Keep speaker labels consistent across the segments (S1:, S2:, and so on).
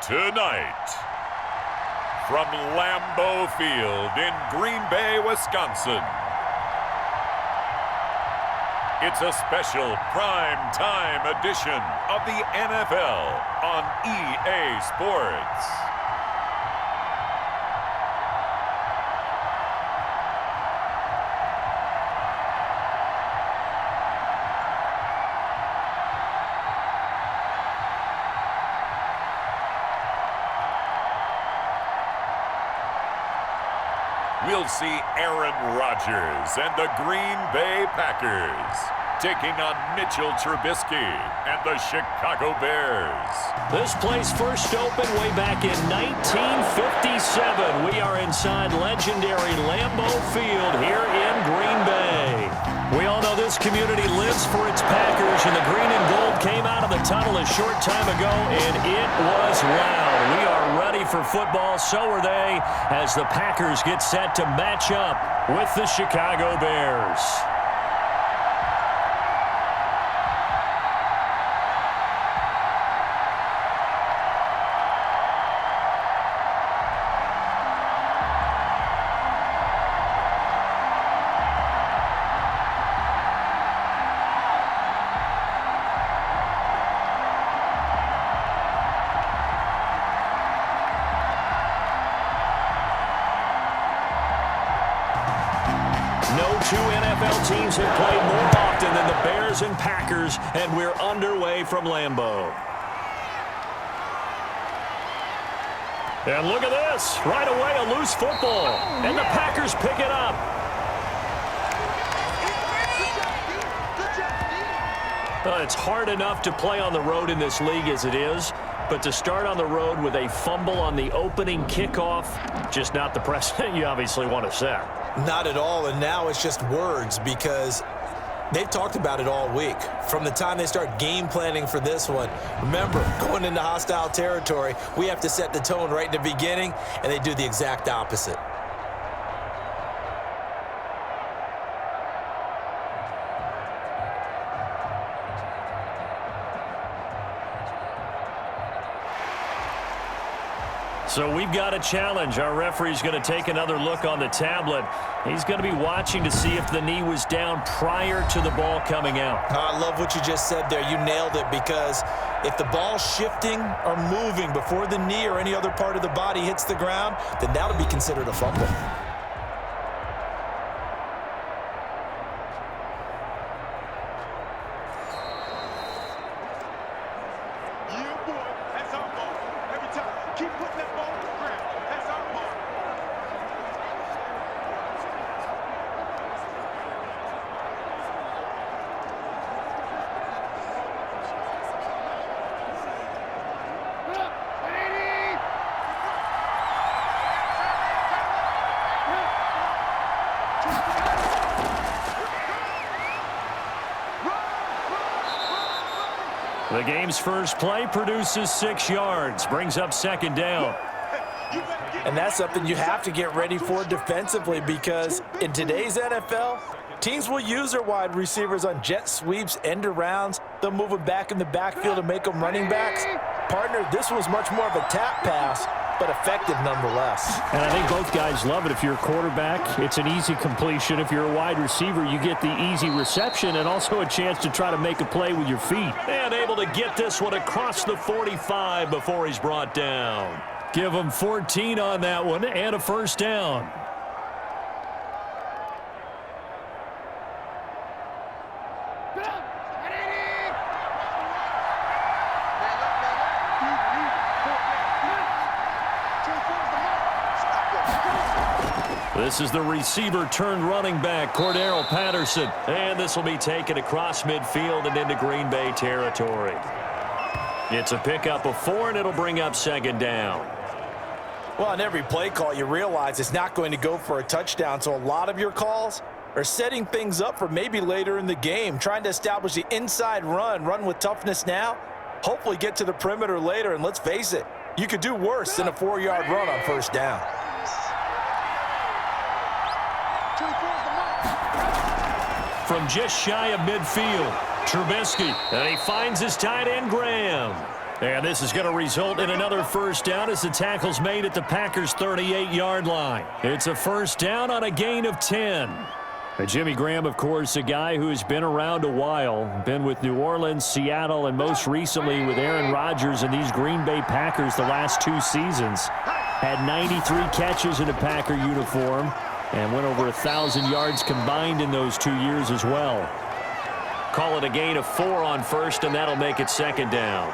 S1: Tonight, from Lambeau Field in Green Bay, Wisconsin, it's a special prime time edition of the NFL on EA Sports. We'll see Aaron Rodgers and the Green Bay Packers taking on Mitchell Trubisky and the Chicago Bears.
S2: This place first opened way back in 1957. We are inside legendary Lambeau Field here in Green Bay. We all know this community lives for its Packers, and the green and gold came out of the tunnel a short time ago, and it was loud. We are ready for football, so are they, as the Packers get set to match up with the Chicago Bears. No two NFL teams have played more often than the Bears and Packers, and we're underway from Lambeau. And look at this. Right away, a loose football. And the Packers pick it up. It's hard enough to play on the road in this league as it is, but to start on the road with a fumble on the opening kickoff, just not the precedent you obviously want to set.
S3: Not at all, and now it's just words because they've talked about it all week. From the time they start game planning for this one, remember, going into hostile territory, we have to set the tone right in the beginning, and they do the exact opposite.
S2: So we've got a challenge. Our referee's going to take another look on the tablet. He's going to be watching to see if the knee was down prior to the ball coming out.
S3: I love what you just said there. You nailed it, because if the ball's shifting or moving before the knee or any other part of the body hits the ground, then that'll be considered a fumble.
S2: The game's first play produces 6 yards, brings up second down.
S3: And that's something you have to get ready for defensively, because in today's NFL, teams will use their wide receivers on jet sweeps, end arounds. They'll move them back in the backfield and make them running backs. Partner, this was much more of a tap pass, but effective nonetheless.
S2: And I think both guys love it. If you're a quarterback, it's an easy completion. If you're a wide receiver, you get the easy reception and also a chance to try to make a play with your feet. And able to get this one across the 45 before he's brought down. Give him 14 on that one and a first down. This is the receiver turned running back, Cordaro Patterson. And this will be taken across midfield and into Green Bay territory. It's a pickup of 4, and it'll bring up second down.
S3: Well, on every play call, you realize it's not going to go for a touchdown, so a lot of your calls are setting things up for maybe later in the game, trying to establish the inside run with toughness now, hopefully get to the perimeter later, and let's face it, you could do worse than a 4-yard run on first down.
S2: From just shy of midfield, Trubisky, and he finds his tight end, Graham. And this is going to result in another first down as the tackle's made at the Packers' 38-yard line. It's a first down on a gain of 10. And Jimmy Graham, of course, a guy who has been around a while, been with New Orleans, Seattle, and most recently with Aaron Rodgers and these Green Bay Packers the last 2 seasons. Had 93 catches in a Packer uniform and went over 1,000 yards combined in those 2 years as well. Call it a gain of 4 on first, and that'll make it second down.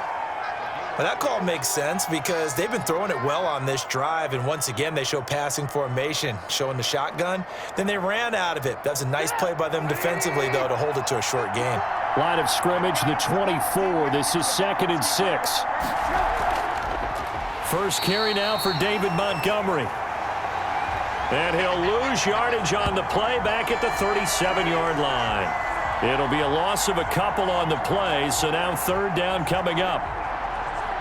S3: Well, that call makes sense because they've been throwing it well on this drive, and once again they show passing formation, showing the shotgun. Then they ran out of it. That's a nice play by them defensively, though, to hold it to a short gain.
S2: Line of scrimmage, the 24. This is 2nd and 6. First carry now for David Montgomery. And he'll lose yardage on the play back at the 37-yard line. It'll be a loss of a couple on the play, so now third down coming up.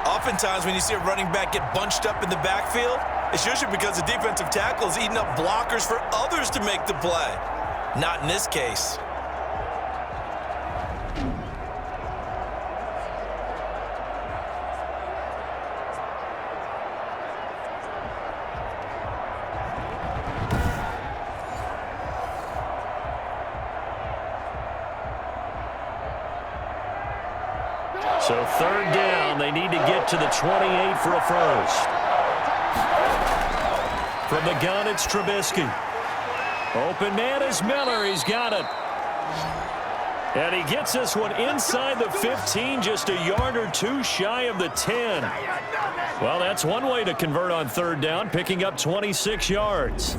S3: Oftentimes when you see a running back get bunched up in the backfield, it's usually because the defensive tackle is eating up blockers for others to make the play. Not in this case.
S2: So third down, they need to get to the 28 for a first. From the gun, it's Trubisky. Open man is Miller. He's got it. And he gets this one inside the 15, just a yard or two shy of the 10. Well, that's one way to convert on third down, picking up 26 yards.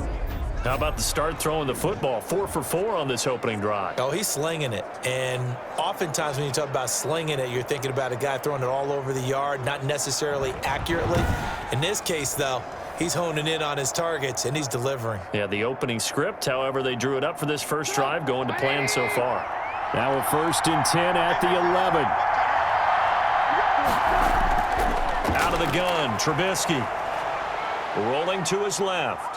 S2: How about the start throwing the football? 4 for 4 on this opening drive.
S3: Oh, he's slinging it. And oftentimes when you talk about slinging it, you're thinking about a guy throwing it all over the yard, not necessarily accurately. In this case, though, he's honing in on his targets, and he's delivering.
S2: Yeah, the opening script, however, they drew it up for this first drive, going to plan so far. Now a 1st and 10 at the 11. Out of the gun, Trubisky. Rolling to his left.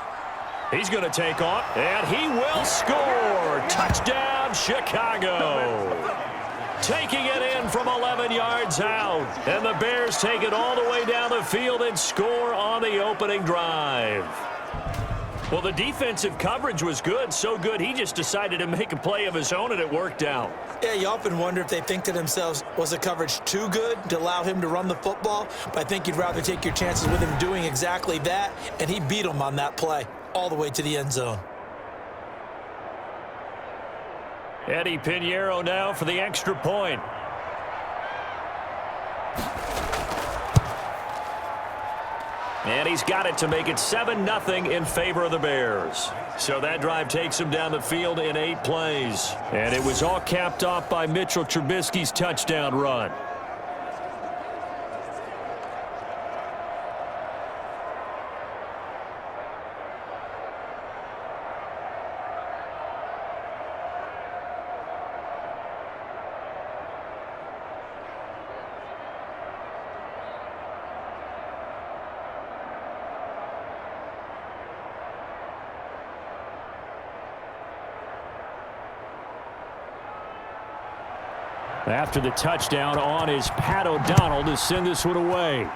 S2: He's going to take off, and he will score. Touchdown, Chicago. Taking it in from 11 yards out. And the Bears take it all the way down the field and score on the opening drive. Well, the defensive coverage was good, so good he just decided to make a play of his own, and it worked out.
S3: Yeah, you often wonder if they think to themselves, was the coverage too good to allow him to run the football? But I think you'd rather take your chances with him doing exactly that, and he beat him on that play all the way to the end zone.
S2: Eddie Pinheiro now for the extra point. And he's got it to make it 7-0 in favor of the Bears. So that drive takes him down the field in 8 plays. And it was all capped off by Mitchell Trubisky's touchdown run. After the touchdown on is Pat O'Donnell to send this one away.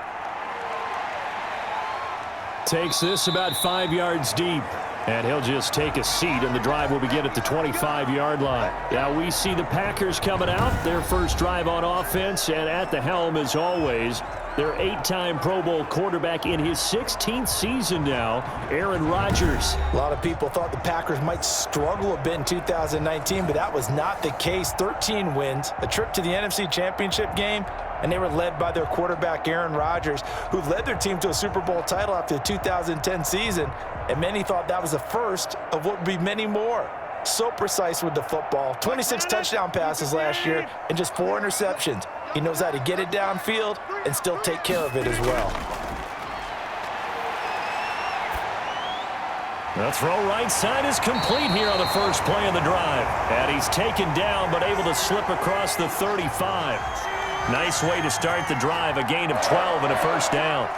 S2: Takes this about 5 yards deep. And he'll just take a seat, and the drive will begin at the 25-yard line. Now we see the Packers coming out, their first drive on offense, and at the helm, as always, their 8-time Pro Bowl quarterback in his 16th season now, Aaron Rodgers.
S3: A lot of people thought the Packers might struggle a bit in 2019, but that was not the case. 13 wins, a trip to the NFC Championship game, and they were led by their quarterback, Aaron Rodgers, who led their team to a Super Bowl title after the 2010 season, and many thought that was the first of what would be many more. So precise with the football. 26 touchdown passes last year and just 4 interceptions. He knows how to get it downfield and still take care of it as well.
S2: The throw right side is complete here on the first play of the drive. And he's taken down but able to slip across the 35. Nice way to start the drive, a gain of 12 and a first down.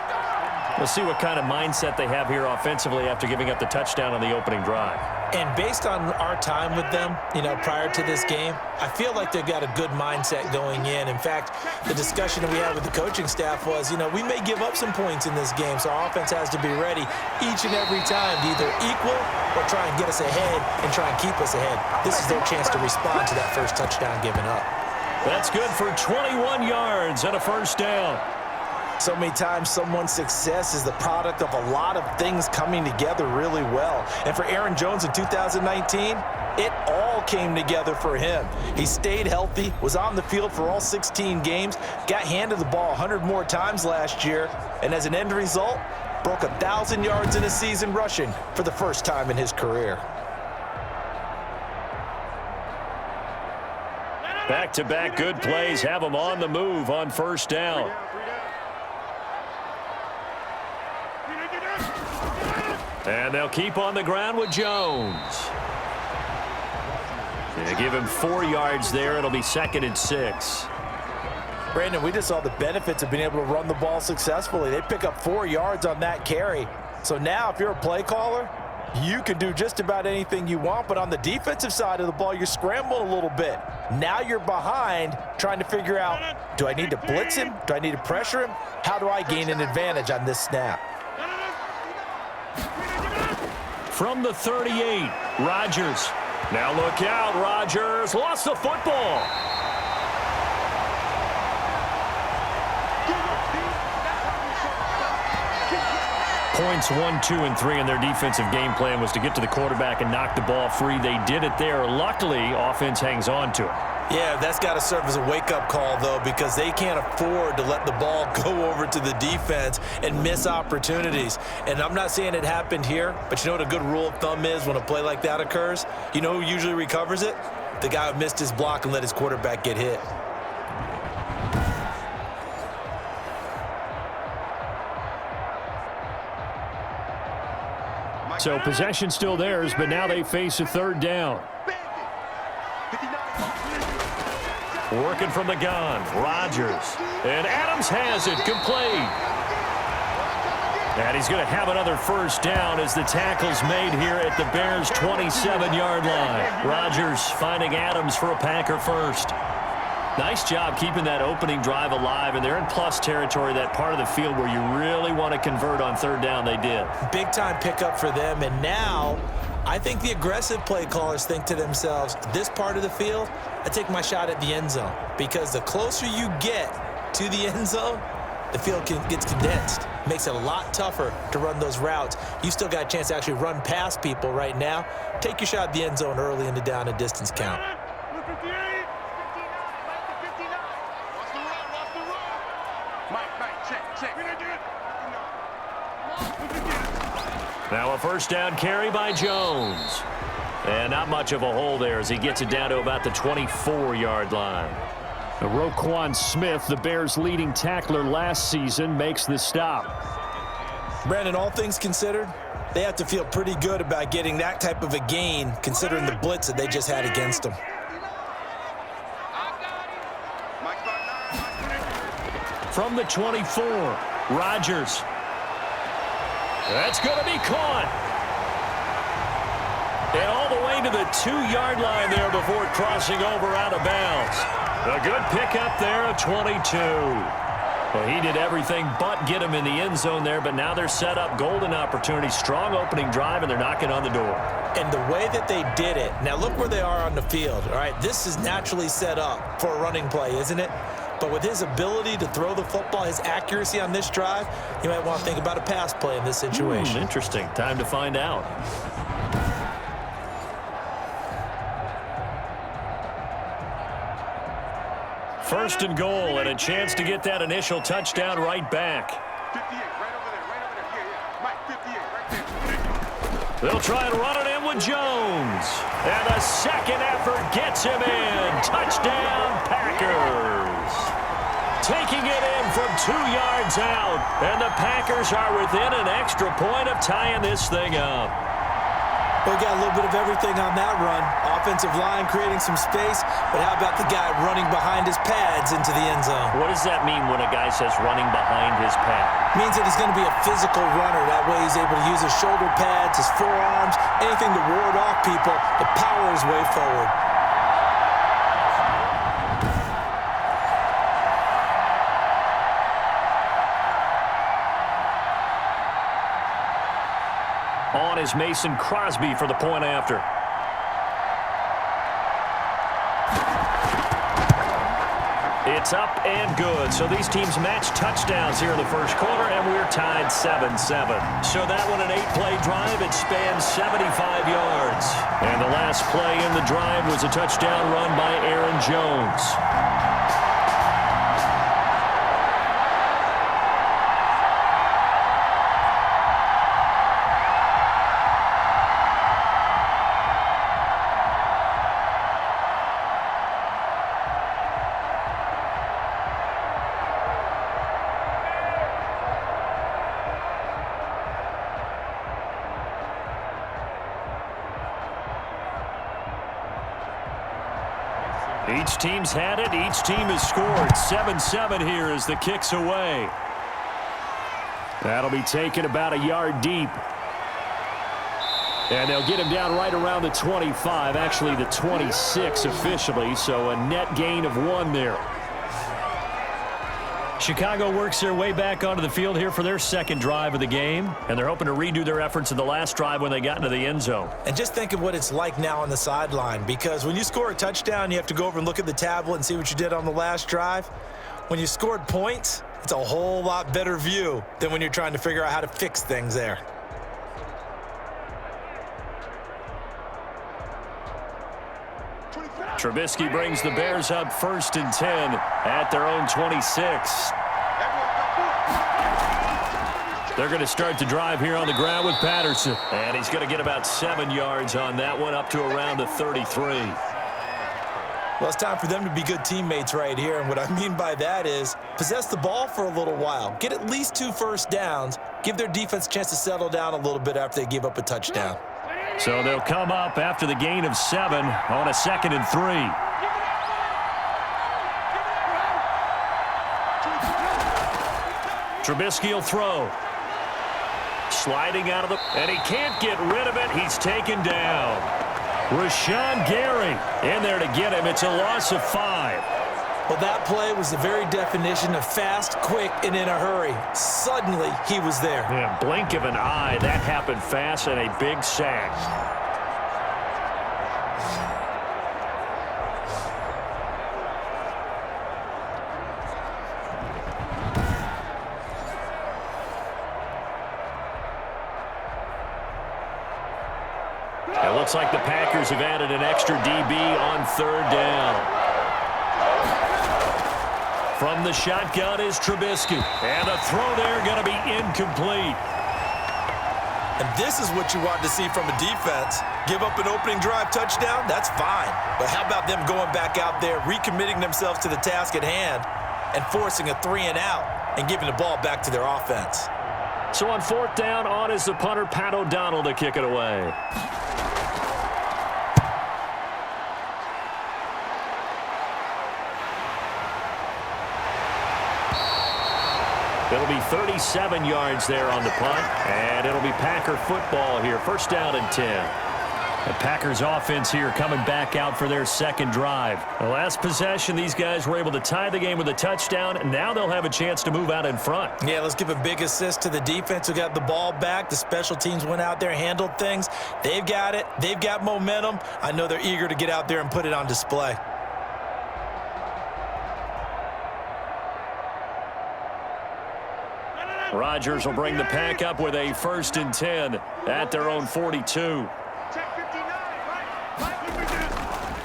S2: We'll see what kind of mindset they have here offensively after giving up the touchdown on the opening drive.
S3: And based on our time with them, prior to this game, I feel like they've got a good mindset going in. In fact, the discussion that we had with the coaching staff was, we may give up some points in this game, so our offense has to be ready each and every time to either equal or try and get us ahead and try and keep us ahead. This is their chance to respond to that first touchdown given up.
S2: That's good for 21 yards and a first down.
S3: So many times someone's success is the product of a lot of things coming together really well. And for Aaron Jones in 2019, it all came together for him. He stayed healthy, was on the field for all 16 games, got handed the ball 100 more times last year, and as an end result, broke 1,000 yards in a season rushing for the first time in his career.
S2: Back-to-back good plays have them on the move on first down. And they'll keep on the ground with Jones. They give him 4 yards there. It'll be 2nd and 6.
S3: Brandon, we just saw the benefits of being able to run the ball successfully. They pick up 4 yards on that carry. So now if you're a play caller, you can do just about anything you want. But on the defensive side of the ball, you're scrambling a little bit. Now you're behind trying to figure out, do I need to blitz him? Do I need to pressure him? How do I gain an advantage on this snap?
S2: From the 38, Rodgers. Now look out, Rodgers lost the football. Points 1, 2, and 3 in their defensive game plan was to get to the quarterback and knock the ball free. They did it there. Luckily, offense hangs on to it.
S3: Yeah, that's got to serve as a wake-up call, though, because they can't afford to let the ball go over to the defense and miss opportunities. And I'm not saying it happened here, but you know what a good rule of thumb is when a play like that occurs? You know who usually recovers it? The guy who missed his block and let his quarterback get hit.
S2: So possession still theirs, but now they face a 3rd down. Working from the gun, Rodgers. And Adams has it, complete. And he's going to have another first down as the tackle's made here at the Bears' 27-yard line. Rodgers finding Adams for a Packer first. Nice job keeping that opening drive alive, and they're in plus territory, that part of the field where you really want to convert on 3rd down. They did. Big-time pickup for them, and now I think the aggressive play callers think to themselves, this part of the field, I take my shot at the end zone, because the closer you get to the end zone, the field gets condensed. Makes it a lot tougher to run those routes. You still got a chance to actually run past people right now. Take your shot at the end zone early in the down and distance count. Now a first down carry by Jones. And not much of a hole there as he gets it down to about the 24-yard line. Roquan Smith, the Bears' leading tackler last season, makes the stop. Brandon, all things considered, they have to feel pretty good about getting that type of a gain considering the blitz that they just had against them. From the 24, Rodgers. That's going to be caught. And all the way to the 2-yard line there before crossing over out of bounds. A good pickup there of 22. Well, he did everything but get him in the end zone there, but now they're set up golden opportunity. Strong opening drive, and they're knocking on the door. And the way that they did it, now look where they are on the field. All right, this is naturally set up for a running play, isn't it? But with his ability to throw the football, his accuracy on this drive, you might want to think about a pass play in this situation. Interesting. Time to find out. First and goal, and a chance to get that initial touchdown right back.
S4: 58, right over there. Yeah. Mike, 58, right there.
S2: They'll try and run it in with Jones. And the second effort gets him in. Touchdown, Packers. Taking it in from 2 yards out. And the Packers are within an extra point of tying this thing up.
S3: We got a little bit of everything on that run. Offensive line creating some space, but how about the guy running behind his pads into the end zone?
S2: What does that mean when a guy says running behind his pad?
S3: Means that he's going to be a physical runner. That way he's able to use his shoulder pads, his forearms, anything to ward off people to power his way forward.
S2: On is Mason Crosby for the point after. It's up and good. So these teams match touchdowns here in the first quarter, and we're tied 7-7. So that one, an 8-play drive. It spans 75 yards. And the last play in the drive was a touchdown run by Aaron Jones. Each team's had it. Each team has scored. 7-7 here as the kick's away. That'll be taken about a yard deep. And they'll get him down right around the 25, actually the 26 officially, so a net gain of 1 there. Chicago works their way back onto the field here for their second drive of the game, and they're hoping to redo their efforts in the last drive when they got into the end zone.
S3: And just think of what it's like now on the sideline, because when you score a touchdown, you have to go over and look at the tablet and see what you did on the last drive. When you scored points, it's a whole lot better view than when you're trying to figure out how to fix things there.
S2: Trubisky brings the Bears up 1st and 10 at their own 26. They're going to start the drive here on the ground with Patterson. And he's going to get about 7 yards on that one, up to around the 33.
S3: Well, it's time for them to be good teammates right here. And what I mean by that is possess the ball for a little while. Get at least 2 first downs. Give their defense a chance to settle down a little bit after they give up a touchdown.
S2: So they'll come up after the gain of 7 on a 2nd and 3. Trubisky will throw. Sliding out of the... And he can't get rid of it. He's taken down. Rashawn Gary in there to get him. It's a loss of 5.
S3: Well, that play was the very definition of fast, quick, and in a hurry. Suddenly, he was there.
S2: Yeah, blink of an eye. That happened fast and a big sack. It looks like the Packers have added an extra DB on 3rd down. From the shotgun is Trubisky. And a throw there going to be incomplete.
S3: And this is what you want to see from a defense. Give up an opening drive touchdown, that's fine. But how about them going back out there, recommitting themselves to the task at hand, and forcing a 3-and-out and giving the ball back to their offense.
S2: So on 4th down, on is the punter, Pat O'Donnell, to kick it away. It'll be 37 yards there on the punt, and it'll be Packer football here. 1st down and 10. The Packers offense here coming back out for their 2nd drive. The last possession, these guys were able to tie the game with a touchdown, and now they'll have a chance to move out in front.
S3: Yeah, let's give a big assist to the defense who got the ball back. The special teams went out there, handled things. They've got it. They've got momentum. I know they're eager to get out there and put it on display.
S2: Rodgers will bring the pack up with a 1st and 10 at their own 42.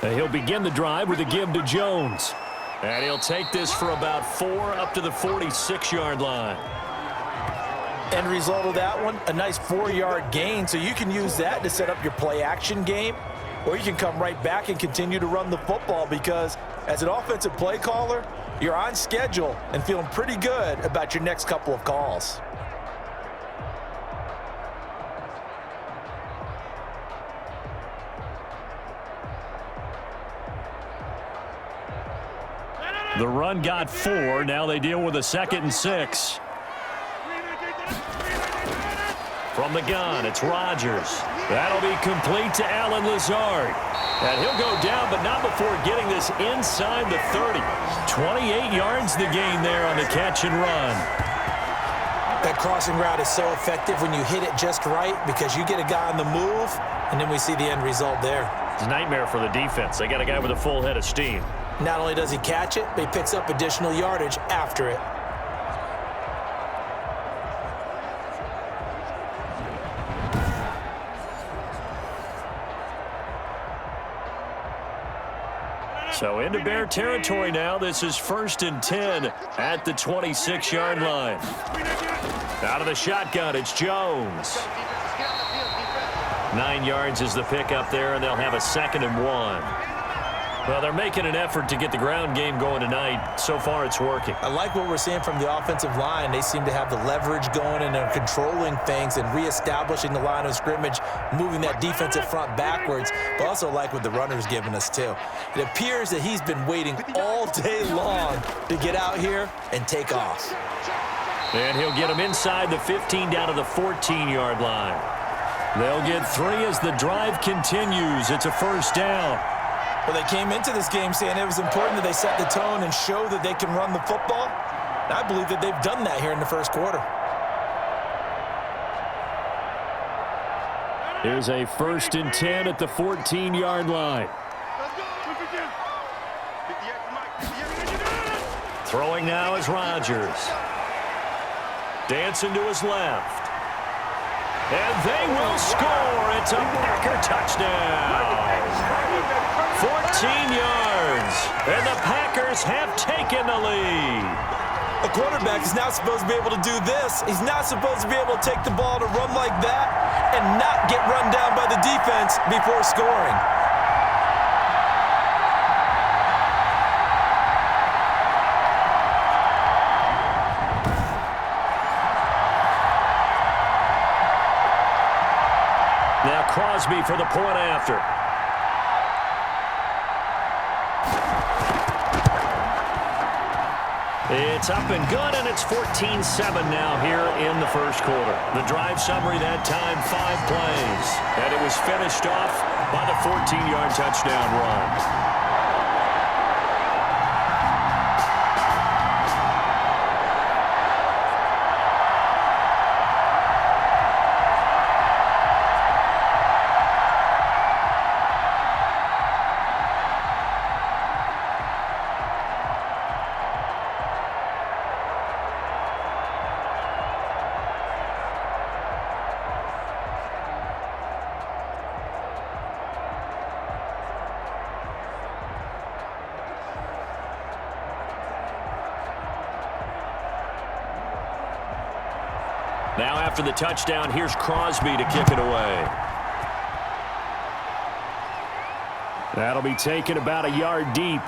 S2: He'll begin the drive with a give to Jones. And he'll take this for about 4 up to the 46-yard line.
S3: End result of that one, a nice 4-yard gain. So you can use that to set up your play-action game, or you can come right back and continue to run the football, because as an offensive play caller, you're on schedule and feeling pretty good about your next couple of calls.
S2: The run got 4. Now they deal with a 2nd and 6. From the gun, it's Rodgers. That'll be complete to Allen Lazard. And he'll go down, but not before getting this inside the 30. 28 yards the gain there on the catch and run.
S3: That crossing route is so effective when you hit it just right because you get a guy on the move, and then we see the end result there.
S2: It's a nightmare for the defense. They got a guy with a full head of steam.
S3: Not only does he catch it, but he picks up additional yardage after it.
S2: So into Bear territory now. This is 1st and 10 at the 26-yard line. Out of the shotgun, it's Jones. 9 yards is the pickup there, and they'll have a 2nd and 1. Well, they're making an effort to get the ground game going tonight. So far, it's working.
S3: I like what we're seeing from the offensive line. They seem to have the leverage going, and they're controlling things and reestablishing the line of scrimmage, moving that defensive front backwards, but also like what the runner's giving us, too. It appears that he's been waiting all day long to get out here and take off.
S2: And he'll get him inside the 15 down to the 14-yard line. They'll get 3 as the drive continues. It's a 1st down.
S3: Well, they came into this game saying it was important that they set the tone and show that they can run the football. And I believe that they've done that here in the first quarter.
S2: Here's a 1st and 10 at the 14-yard line. Throwing now is Rodgers. Dancing to his left. And they will score. It's a Packer touchdown. 14 yards. And the Packers have taken the lead.
S3: A quarterback is not supposed to be able to do this. He's not supposed to be able to take the ball to run like that and not get run down by the defense before scoring.
S2: Now Crosby for the point after. It's up and good, and it's 14-7 now here in the first quarter. The drive summary that time, 5 plays. And it was finished off by the 14-yard touchdown run. Now after the touchdown, here's Crosby to kick it away. That'll be taken about a yard deep.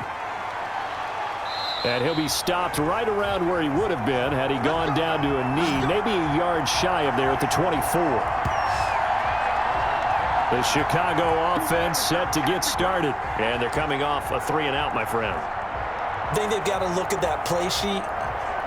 S2: And he'll be stopped right around where he would have been had he gone down to a knee, maybe a yard shy of there at the 24. The Chicago offense set to get started. And they're coming off a 3-and-out, my friend.
S3: I think they've got to look at that play sheet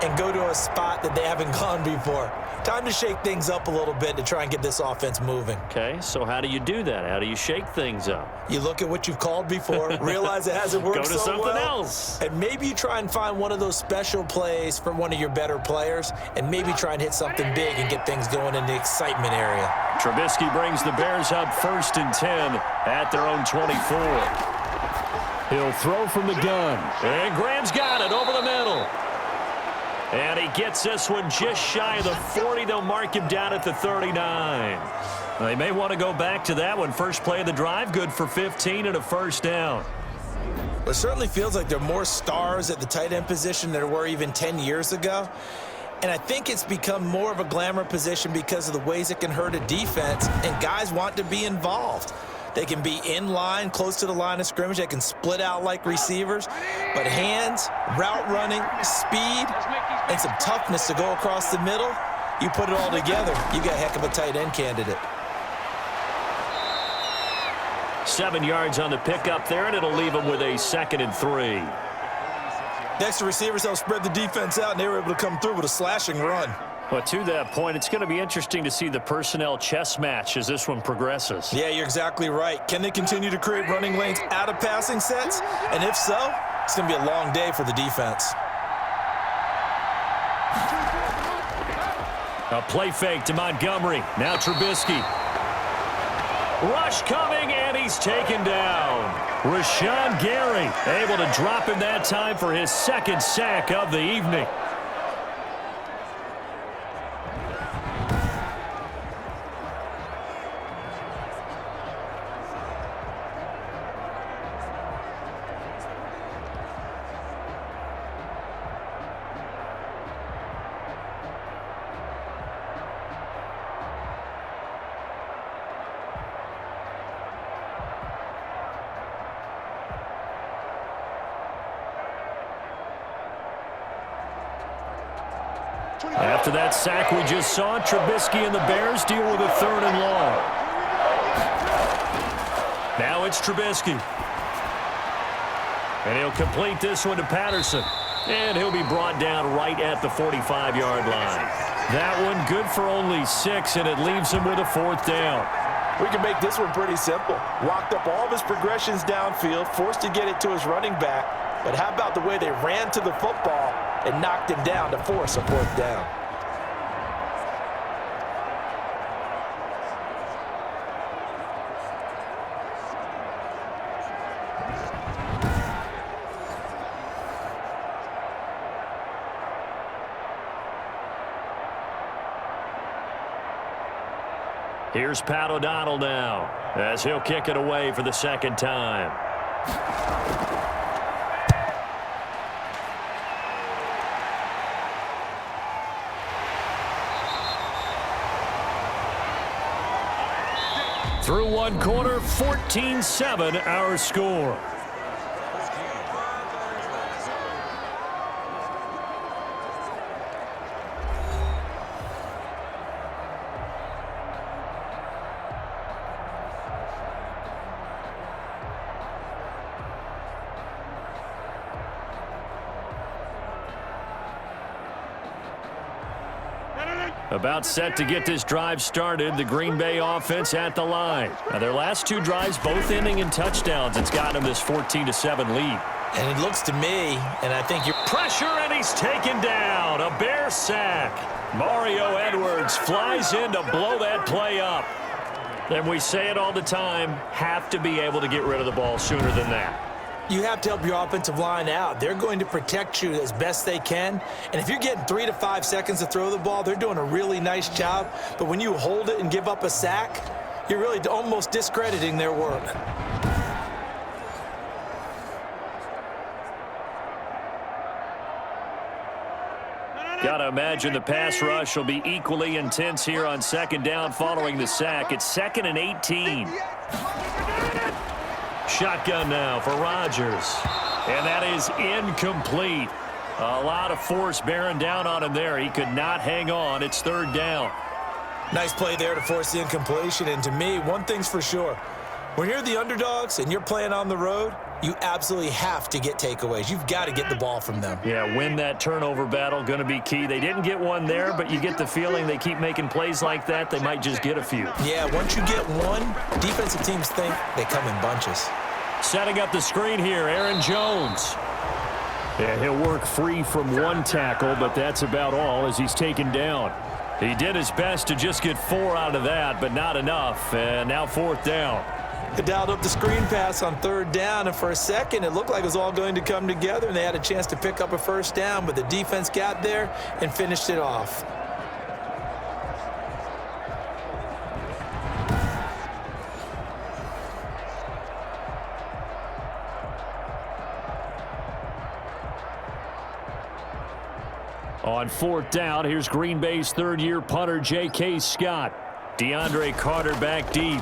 S3: and go to a spot that they haven't gone before. Time to shake things up a little bit to try and get this offense moving.
S2: Okay, so how do you do that? How do you shake things up?
S3: You look at what you've called before, realize it hasn't worked so well.
S2: Go to something else.
S3: And maybe you try and find one of those special plays from one of your better players, and maybe try and hit something big and get things going in the excitement area.
S2: Trubisky brings the Bears up 1st and 10 at their own 24. He'll throw from the gun. And Graham's got it over the middle. And he gets this one just shy of the 40. They'll mark him down at the 39. They may want to go back to that one. First play of the drive, good for 15 and a 1st down.
S3: It certainly feels like there are more stars at the tight end position than there were even 10 years ago. And I think it's become more of a glamour position because of the ways it can hurt a defense, and guys want to be involved. They can be in line, close to the line of scrimmage. They can split out like receivers. But hands, route running, speed, and some toughness to go across the middle, you put it all together, you got a heck of a tight end candidate.
S2: 7 yards on the pickup there, and it'll leave him with a 2nd and 3.
S3: Next, the receivers helped spread the defense out, and they were able to come through with a slashing run.
S2: But to that point, it's going to be interesting to see the personnel chess match as this one progresses.
S3: Yeah, you're exactly right. Can they continue to create running lanes out of passing sets? And if so, it's going to be a long day for the defense.
S2: A play fake to Montgomery. Now Trubisky. Rush coming, and he's taken down. Rashawn Gary able to drop him that time for his second sack of the evening. After that sack we just saw, Trubisky and the Bears deal with a 3rd and long. Now it's Trubisky. And he'll complete this one to Patterson. And he'll be brought down right at the 45-yard line. That one good for only 6, and it leaves him with a 4th down.
S3: We can make this one pretty simple. Locked up all of his progressions downfield, forced to get it to his running back. But how about the way they ran to the football and knocked him down to force a 4th down?
S2: Here's Pat O'Donnell now as he'll kick it away for the 2nd time. Through one quarter, 14-7 our score. About set to get this drive started, the Green Bay offense at the line. Now, their last 2 drives both ending in touchdowns. It's got them this 14-7 lead.
S3: And it looks to me, and I think you're...
S2: Pressure, and he's taken down. A Bear sack. Mario Edwards flies in to blow that play up. And we say it all the time, have to be able to get rid of the ball sooner than that.
S3: You have to help your offensive line out. They're going to protect you as best they can. And if you're getting 3 to 5 seconds to throw the ball, they're doing a really nice job. But when you hold it and give up a sack, you're really almost discrediting their work.
S2: Got to imagine the pass rush will be equally intense here on 2nd down following the sack. It's 2nd and 18. Shotgun now for Rodgers. And that is incomplete. A lot of force bearing down on him there. He could not hang on. It's 3rd down.
S3: Nice play there to force the incompletion. And to me, one thing's for sure. When you're the underdogs and you're playing on the road, you absolutely have to get takeaways. You've got to get the ball from them.
S2: Yeah, win that turnover battle, going to be key. They didn't get one there, but you get the feeling they keep making plays like that, they might just get a few.
S3: Yeah, once you get one, defensive teams think they come in bunches.
S2: Setting up the screen here, Aaron Jones. Yeah, he'll work free from one tackle, but that's about all as he's taken down. He did his best to just get 4 out of that, but not enough, and now 4th down.
S3: They dialed up the screen pass on 3rd down, and for a second, it looked like it was all going to come together, and they had a chance to pick up a 1st down, but the defense got there and finished it off.
S2: On 4th down, here's Green Bay's 3rd-year punter, J.K. Scott. DeAndre Carter back deep.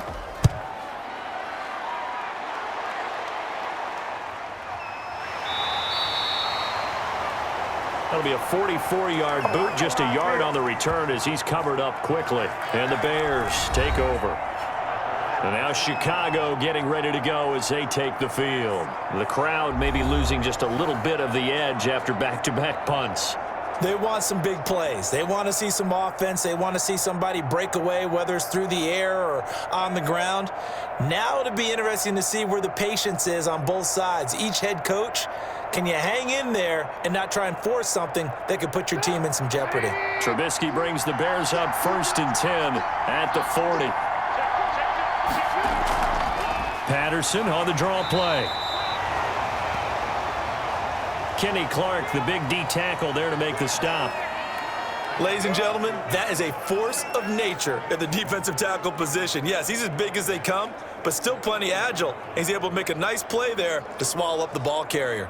S2: That'll be a 44-yard boot, just a yard on the return as he's covered up quickly. And the Bears take over. And now Chicago getting ready to go as they take the field. The crowd may be losing just a little bit of the edge after back-to-back punts.
S3: They want some big plays. They want to see some offense. They want to see somebody break away, whether it's through the air or on the ground. Now it'll be interesting to see where the patience is on both sides. Each head coach, can you hang in there and not try and force something that could put your team in some jeopardy?
S2: Trubisky brings the Bears up 1st and 10 at the 40. Patterson on the draw play. Kenny Clark, the big D tackle there to make the stop.
S3: Ladies and gentlemen, that is a force of nature at the defensive tackle position. Yes, he's as big as they come, but still plenty agile. He's able to make a nice play there to swallow up the ball carrier.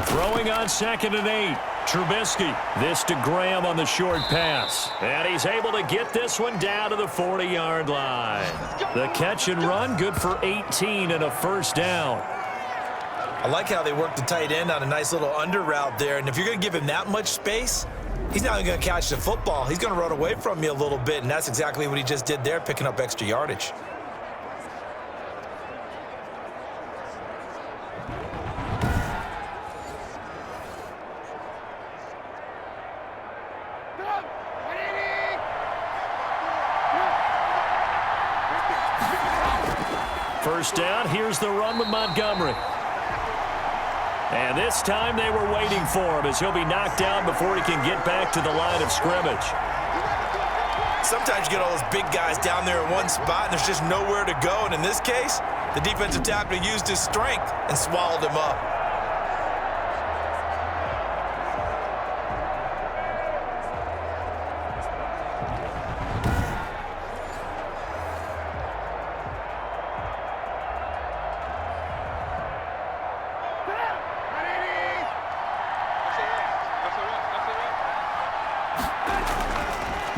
S2: Throwing on 2nd and 8. Trubisky. This to Graham on the short pass. And he's able to get this one down to the 40-yard line. The catch and run, good for 18 and a first down.
S3: I like how they work the tight end on a nice little under route there. And if you're going to give him that much space, he's not even going to catch the football. He's going to run away from you a little bit, and that's exactly what he just did there, picking up extra yardage.
S2: First down, here's the run with Montgomery. And this time they were waiting for him as he'll be knocked down before he can get back to the line of scrimmage.
S3: Sometimes you get all those big guys down there in one spot and there's just nowhere to go. And in this case, the defensive tackle used his strength and swallowed him up.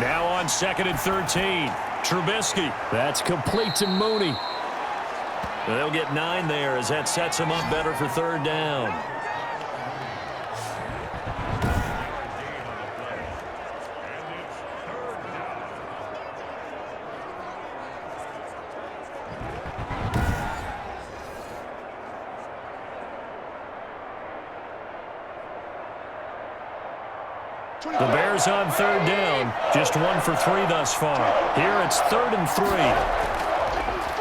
S2: Now on 2nd and 13. Trubisky. That's complete to Mooney. They'll get 9 there as that sets him up better for 3rd down. The Bears on 3rd down. Just 1 for 3 thus far. Here it's 3rd and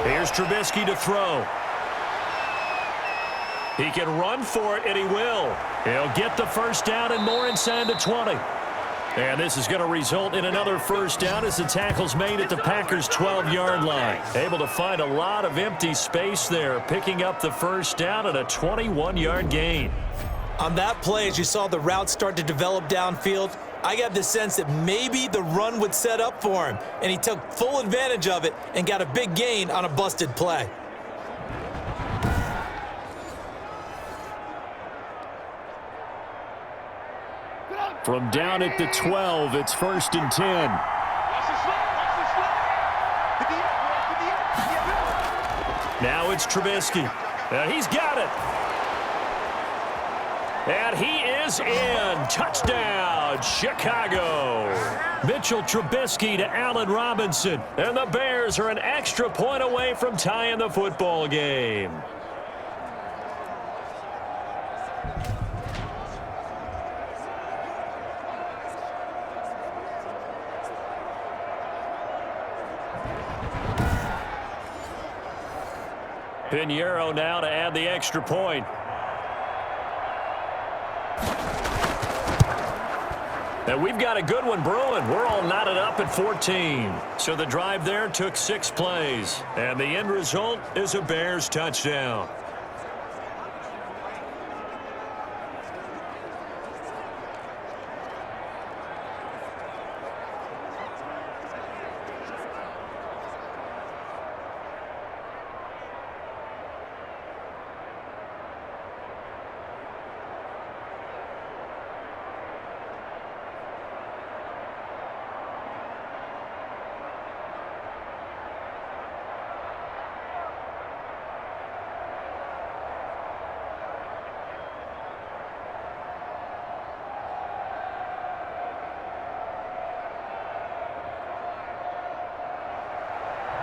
S2: 3. Here's Trubisky to throw. He can run for it, and he will. He'll get the first down and more inside the 20. And this is going to result in another first down as the tackle's made at the Packers' 12-yard line. Able to find a lot of empty space there, picking up the first down and a 21-yard gain.
S3: On that play, as you saw the route start to develop downfield, I got the sense that maybe the run would set up for him, and he took full advantage of it and got a big gain on a busted play.
S2: From down at the 12, it's 1st and 10. Now it's Trubisky. He's got it. And he is in. Touchdown, Chicago. Mitchell Trubisky to Allen Robinson. And the Bears are an extra point away from tying the football game. Pinheiro now to add the extra point. And we've got a good one brewing. We're all knotted up at 14. So the drive there took 6 plays. And the end result is a Bears touchdown.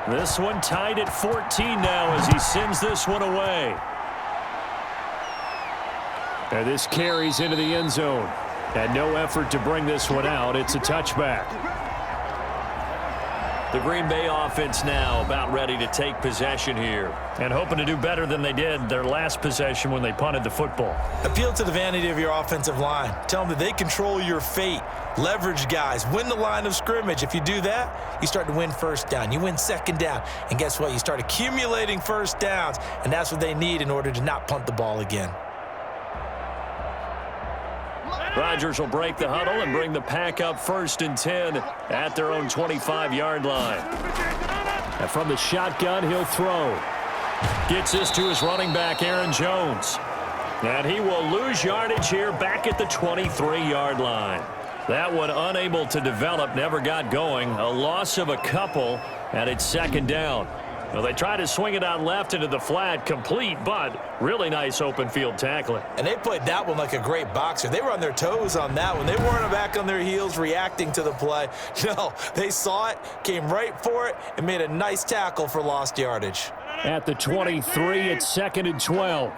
S2: This one tied at 14 now as he sends this one away. And this carries into the end zone. And no effort to bring this one out. It's a touchback. The Green Bay offense now about ready to take possession here and hoping to do better than they did their last possession when they punted the football.
S3: Appeal to the vanity of your offensive line. Tell them that they control your fate. Leverage guys. Win the line of scrimmage. If you do that, you start to win first down. You win second down. And guess what? You start accumulating first downs. And that's what they need in order to not punt the ball again.
S2: Rodgers will break the huddle and bring the pack up 1st and 10 at their own 25-yard line. And from the shotgun, he'll throw. Gets this to his running back, Aaron Jones. And he will lose yardage here back at the 23-yard line. That one unable to develop, never got going. A loss of a couple, and it's 2nd down. Well, they try to swing it out left into the flat, complete, but really nice open field tackling.
S3: And they played that one like a great boxer. They were on their toes on that one. They weren't back on their heels reacting to the play. No, they saw it, came right for it, and made a nice tackle for lost yardage.
S2: At the 23, it's 2nd and 12.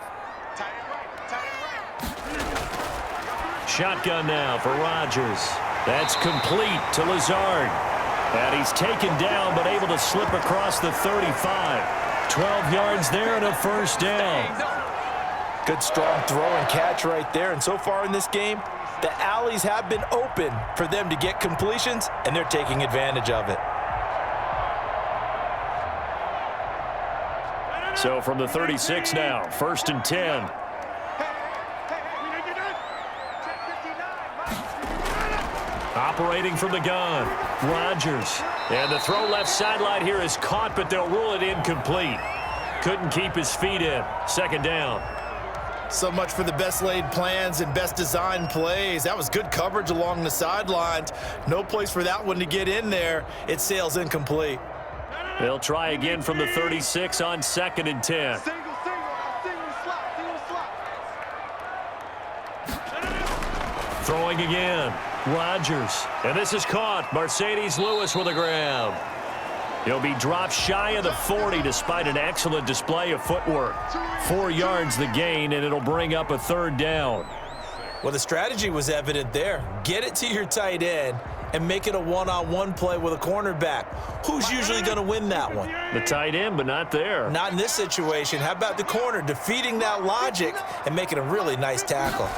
S2: Shotgun now for Rodgers. That's complete to Lazard. And he's taken down but able to slip across the 35. 12 yards there and a 1st down.
S3: Good strong throw and catch right there. And so far in this game, the alleys have been open for them to get completions, and they're taking advantage of it.
S2: So from the 36 now, 1st and 10. Operating from the gun, Rodgers. And the throw left sideline here is caught, but they'll rule it incomplete. Couldn't keep his feet in. 2nd down.
S3: So much for the best laid plans and best designed plays. That was good coverage along the sidelines. No place for that one to get in there. It sails incomplete.
S2: They'll try again from the 36 on 2nd and 10. Throwing again. Rodgers. And this is caught. Mercedes Lewis with a grab. He'll be dropped shy of the 40 despite an excellent display of footwork. 4 yards the gain, and it'll bring up a 3rd down.
S3: Well, the strategy was evident there. Get it to your tight end and make it a one-on-one play with a cornerback. Who's usually going to win that one?
S2: The tight end, but not there.
S3: Not in this situation. How about the corner defeating that logic and making a really nice tackle?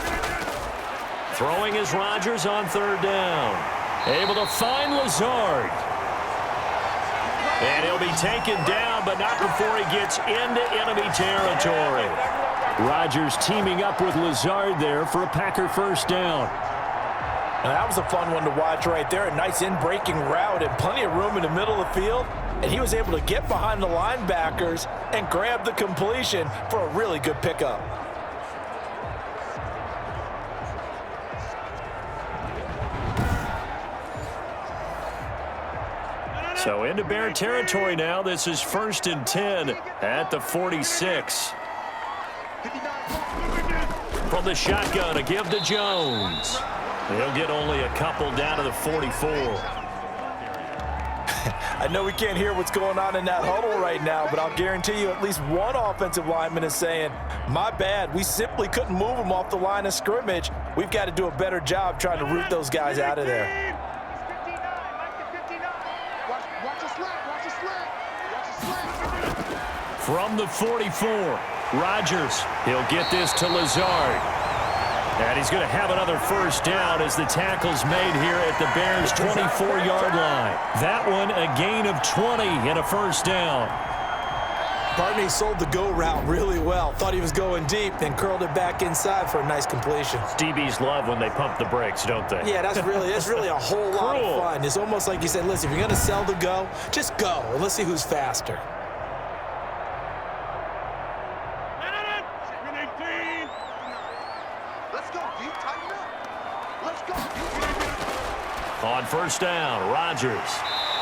S2: Throwing is Rodgers on 3rd down. Able to find Lazard. And he'll be taken down, but not before he gets into enemy territory. Rodgers teaming up with Lazard there for a Packer 1st down.
S3: And that was a fun one to watch right there. A nice in-breaking route and plenty of room in the middle of the field. And he was able to get behind the linebackers and grab the completion for a really good pickup.
S2: So into Bear territory now. This is 1st and 10 at the 46. From the shotgun, a give to Jones. He'll get only a couple down to the 44.
S3: I know we can't hear what's going on in that huddle right now, but I'll guarantee you at least one offensive lineman is saying, my bad, we simply couldn't move them off the line of scrimmage. We've got to do a better job trying to root those guys out of there.
S2: From the 44, Rodgers. He'll get this to Lazard. And he's going to have another 1st down as the tackle's made here at the Bears' 24-yard line. That one a gain of 20 and a 1st down.
S3: Barney sold the go route really well. Thought he was going deep, then curled it back inside for a nice completion.
S2: DBs love when they pump the brakes, don't they?
S3: Yeah, that's really a whole lot of fun. It's almost like you said, listen, if you're going to sell the go, just go, and let's see who's faster.
S2: On 1st down, Rodgers.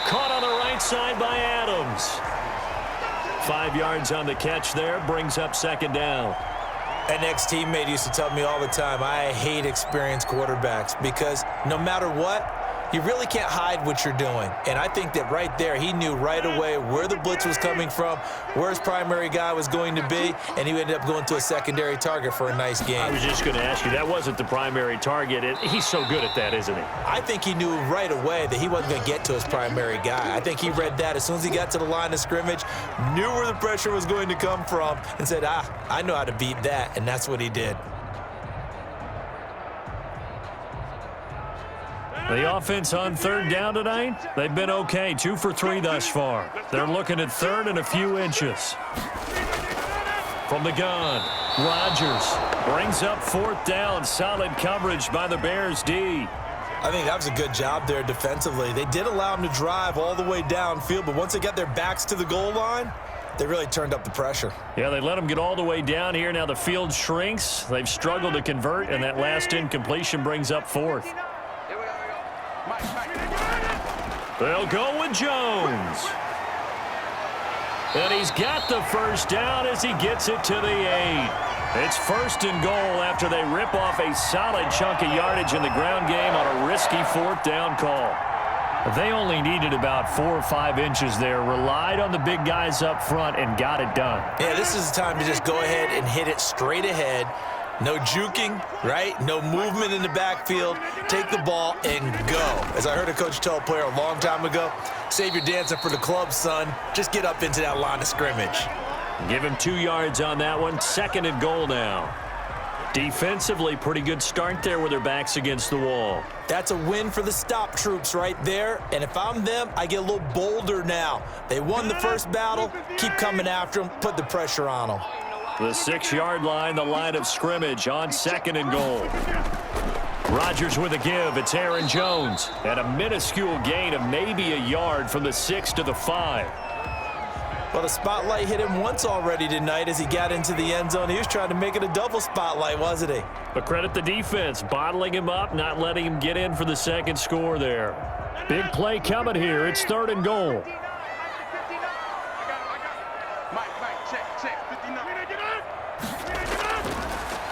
S2: Caught on the right side by Adams. 5 yards on the catch there, brings up 2nd down.
S3: An ex-teammate used to tell me all the time, I hate experienced quarterbacks because no matter what, You really can't hide what you're doing. And I think that right there, he knew right away where the blitz was coming from, where his primary guy was going to be, and he ended up going to a secondary target for a nice game.
S2: I was just going to ask you, that wasn't the primary target. He's so good at that, isn't he? I
S3: think he knew right away that he wasn't going to get to his primary guy. I think he read that as soon as he got to the line of scrimmage, knew where the pressure was going to come from, and said, I know how to beat that, and that's what he did.
S2: The offense on third down tonight, they've been okay, 2 for 3 thus far. They're looking at third and a few inches. From the gun, Rodgers brings up fourth down. Solid coverage by the Bears D.
S3: I think that was a good job there defensively. They did allow him to drive all the way downfield, but once they got their backs to the goal line, they really turned up the pressure.
S2: Yeah, they let them get all the way down here. Now the field shrinks. They've struggled to convert, and that last incompletion brings up fourth. They'll go with Jones. And he's got the first down as he gets it to the 8. It's first and goal after they rip off a solid chunk of yardage in the ground game on a risky fourth down call. They only needed about 4 or 5 inches there, relied on the big guys up front, and got it done.
S3: Yeah, this is the time to just go ahead and hit it straight ahead. No juking, right? No movement in the backfield. Take the ball and go. As I heard a coach tell a player a long time ago, save your dancing for the club, son. Just get up into that line of scrimmage.
S2: Give him 2 yards on that one. Second and goal now. Defensively, pretty good start there with their backs against the wall.
S3: That's a win for the stop troops right there. And if I'm them, I get a little bolder now. They won the first battle. Keep coming after them. Put the pressure on them.
S2: The 6-yard line, the line of scrimmage on second and goal. Rodgers with a give. It's Aaron Jones. And a minuscule gain of maybe a yard from the 6 to the 5.
S3: Well, the spotlight hit him once already tonight as he got into the end zone. He was trying to make it a double spotlight, wasn't he?
S2: But credit the defense, bottling him up, not letting him get in for the second score there. Big play coming here. It's third and goal.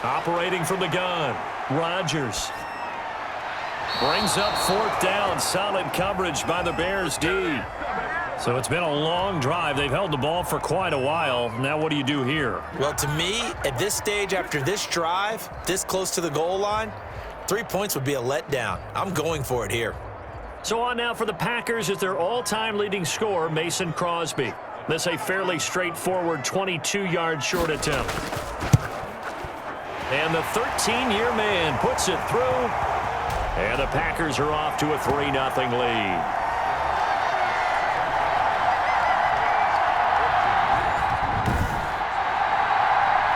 S2: Operating from the gun, Rodgers brings up fourth down. Solid coverage by the Bears D. So it's been a long drive. They've held the ball for quite a while. Now what do you do here?
S3: Well, to me, at this stage, after this drive, this close to the goal line, 3 points would be a letdown. I'm going for it here.
S2: So on now for the Packers is their all-time leading scorer, Mason Crosby. This a fairly straightforward 22-yard short attempt. And the 13-year man puts it through. And the Packers are off to a 3-0 lead.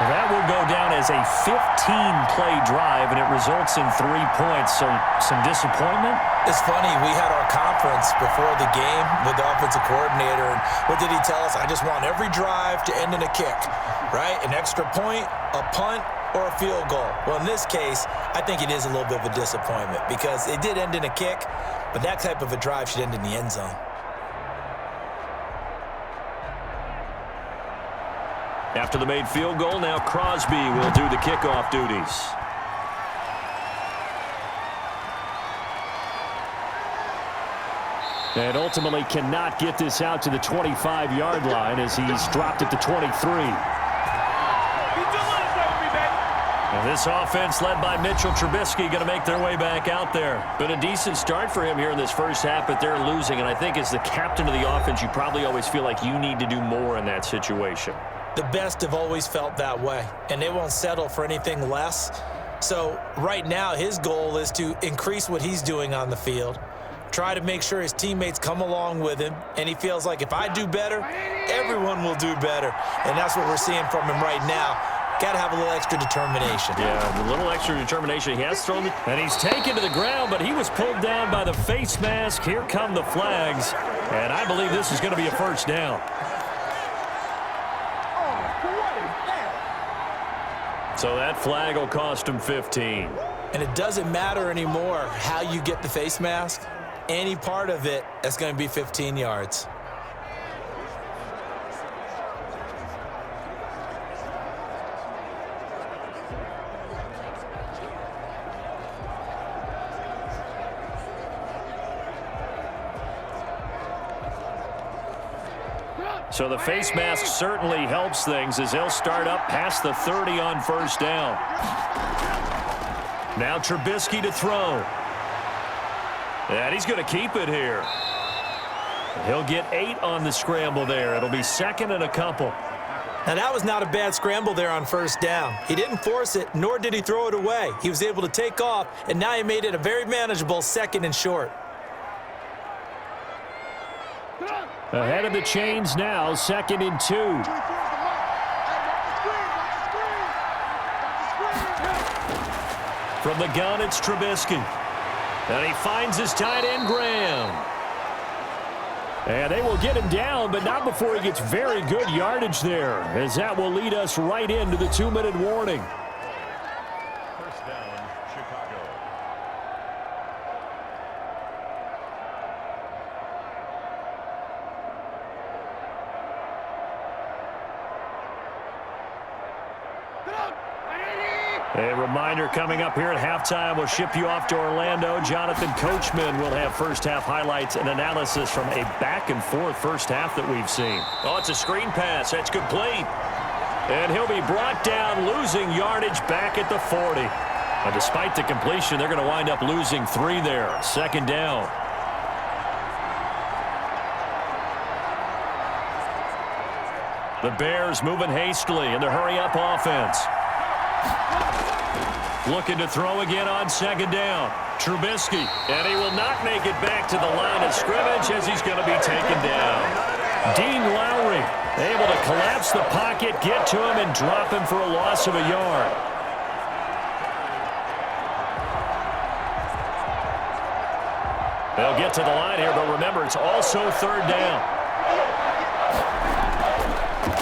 S2: That will go down as a 15-play drive, and it results in 3 points. So some disappointment?
S3: It's funny. We had our conference before the game with the offensive coordinator, and what did he tell us? I just want every drive to end in a kick, right? An extra point, a punt, or a field goal. Well, in this case, I think it is a little bit of a disappointment because it did end in a kick, but that type of a drive should end in the end zone.
S2: After the made field goal, now Crosby will do the kickoff duties. And ultimately cannot get this out to the 25-yard line as he's dropped at the 23. And this offense led by Mitchell Trubisky going to make their way back out there. Been a decent start for him here in this first half, but they're losing. And I think as the captain of the offense, you probably always feel like you need to do more in that situation.
S3: The best have always felt that way, and they won't settle for anything less. So right now, his goal is to increase what he's doing on the field, try to make sure his teammates come along with him, and he feels like if I do better, everyone will do better. And that's what we're seeing from him right now. Got to have a little extra determination.
S2: Yeah, a little extra determination. He has thrown it, and he's taken to the ground, but he was pulled down by the face mask. Here come the flags, and I believe this is going to be a first down. So that flag will cost him 15.
S3: And it doesn't matter anymore how you get the face mask. Any part of it, that's going to be 15 yards.
S2: So the face mask certainly helps things as they'll start up past the 30 on first down. Now Trubisky to throw. And he's going to keep it here. He'll get 8 on the scramble there. It'll be second and a couple.
S3: Now, that was not a bad scramble there on first down. He didn't force it, nor did he throw it away. He was able to take off, and now he made it a very manageable second and short.
S2: Ahead of the chains now, second and 2. From the gun, it's Trubisky. And he finds his tight end, Graham. And they will get him down, but not before he gets very good yardage there, as that will lead us right into the 2-minute warning.
S1: First down, Chicago.
S2: A reminder coming up here at halftime. We'll ship you off to Orlando. Jonathan Coachman will have first-half highlights and analysis from a back-and-forth first half that we've seen. Oh, it's a screen pass. That's complete. And he'll be brought down, losing yardage back at the 40. And despite the completion, they're going to wind up losing 3 there. Second down. The Bears moving hastily in the hurry-up offense. Looking to throw again on second down. Trubisky, and he will not make it back to the line of scrimmage as he's going to be taken down. Dean Lowry able to collapse the pocket, get to him, and drop him for a loss of a yard. They'll get to the line here, but remember, it's also third down.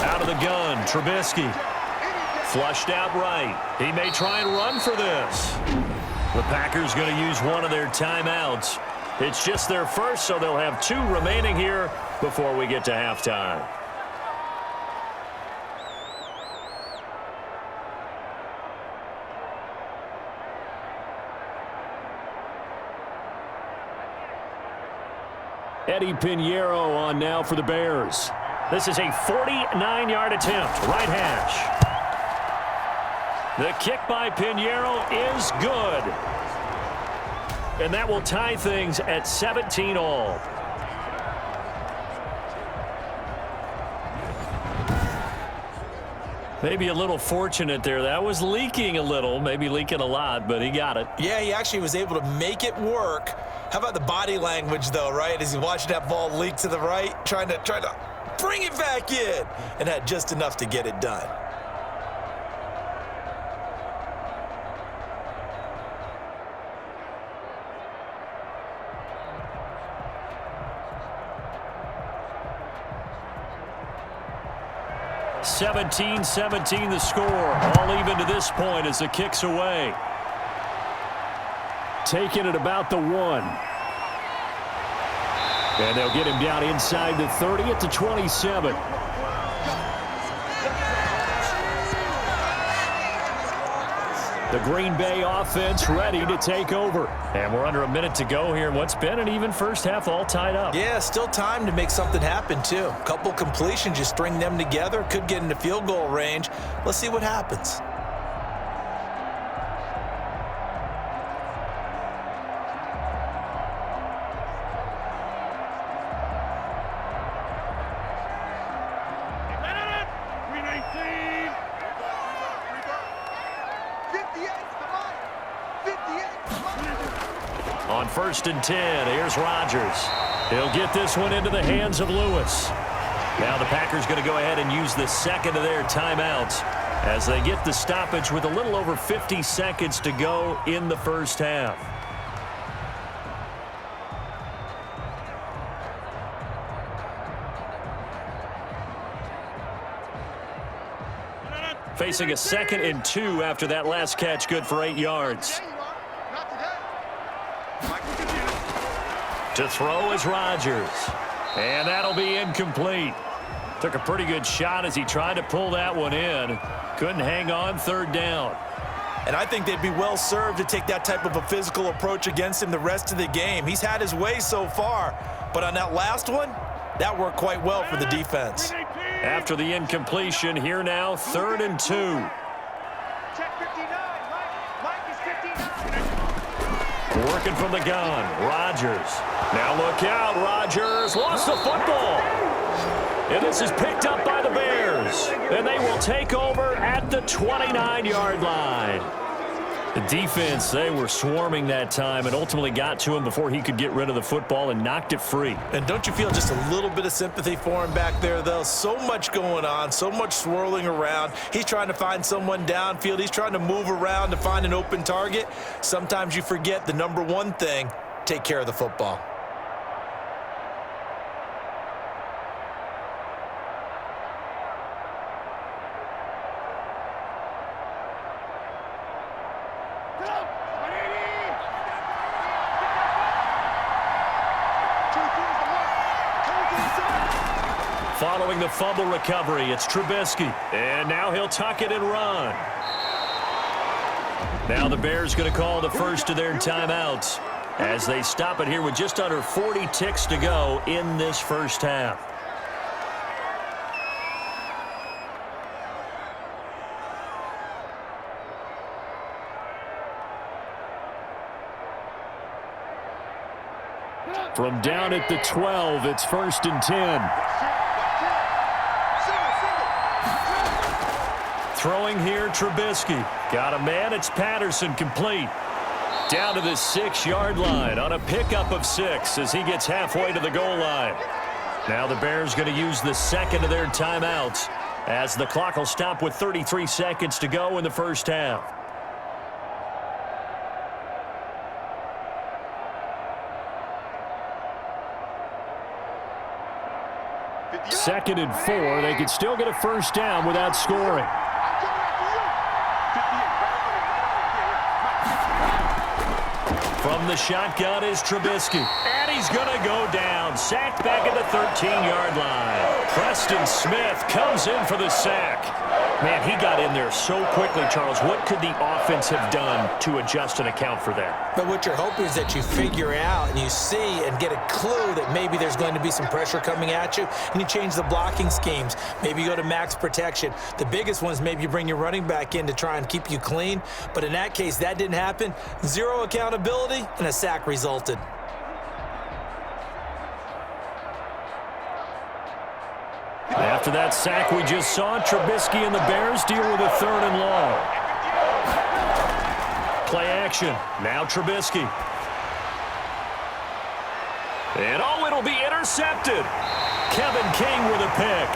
S2: Out of the gun, Trubisky. Flushed out right. He may try and run for this. The Packers going to use one of their timeouts. It's just their first, so they'll have 2 remaining here before we get to halftime. Eddie Pinheiro on now for the Bears. This is a 49-yard attempt, right hash. The kick by Pinheiro is good. And that will tie things at 17 all. Maybe a little fortunate there. That was leaking a little, maybe leaking a lot, but he got it.
S3: Yeah, he actually was able to make it work. How about the body language, though, right? As he watched that ball leak to the right, trying to bring it back in, and had just enough to get it done.
S2: (17-17) the score. All even to this point as the kick's away. Taking it about the 1. And they'll get him down inside the 30 at the 27. The Green Bay offense ready to take over. And we're under a minute to go here in what's been an even first half, all tied up.
S3: Yeah, still time to make something happen, too. A couple completions, you string them together, could get into field goal range. Let's see what happens.
S2: On 1st and 10, here's Rodgers. He'll get this one into the hands of Lewis. Now the Packers going to go ahead and use the second of their timeouts as they get the stoppage with a little over 50 seconds to go in the first half. Facing a 2nd and 2 after that last catch, good for 8 yards. To throw is Rodgers. And that'll be incomplete. Took a pretty good shot as he tried to pull that one in. Couldn't hang on, third down.
S3: And I think they'd be well served to take that type of a physical approach against him the rest of the game. He's had his way so far, but on that last one, that worked quite well for the defense.
S2: After the incompletion, here now, 3rd and 2.
S4: Check 59. Mike is 59.
S2: Working from the gun, Rodgers. Now look out, Rodgers lost the football. And this is picked up by the Bears. And they will take over at the 29-yard line. The defense, they were swarming that time and ultimately got to him before he could get rid of the football and knocked it free.
S3: And don't you feel just a little bit of sympathy for him back there, though? So much going on, so much swirling around. He's trying to find someone downfield. He's trying to move around to find an open target. Sometimes you forget the number one thing, take care of the football.
S2: Following the fumble recovery, it's Trubisky. And now he'll tuck it and run. Now the Bears going to call the first of their timeouts as they stop it here with just under 40 ticks to go in this first half. From down at the 12, it's 1st and 10. Throwing here, Trubisky. Got a man, it's Patterson, complete. Down to the 6-yard line on a pickup of 6 as he gets halfway to the goal line. Now the Bears going to use the second of their timeouts as the clock will stop with 33 seconds to go in the first half. Second and 4, they could still get a first down without scoring. From the shotgun is Trubisky. And he's going to go down. Sacked back at the 13-yard line. Preston Smith comes in for the sack. Man, he got in there so quickly, Charles. What could the offense have done to adjust and account for that?
S3: But what you're hoping is that you figure out and you see and get a clue that maybe there's going to be some pressure coming at you, and you change the blocking schemes. Maybe you go to max protection. The biggest one is maybe you bring your running back in to try and keep you clean. But in that case, that didn't happen. Zero accountability, and a sack resulted.
S2: After that sack we just saw, Trubisky and the Bears deal with a 3rd and long. Play action. Now Trubisky. And it'll be intercepted. Kevin King with a pick.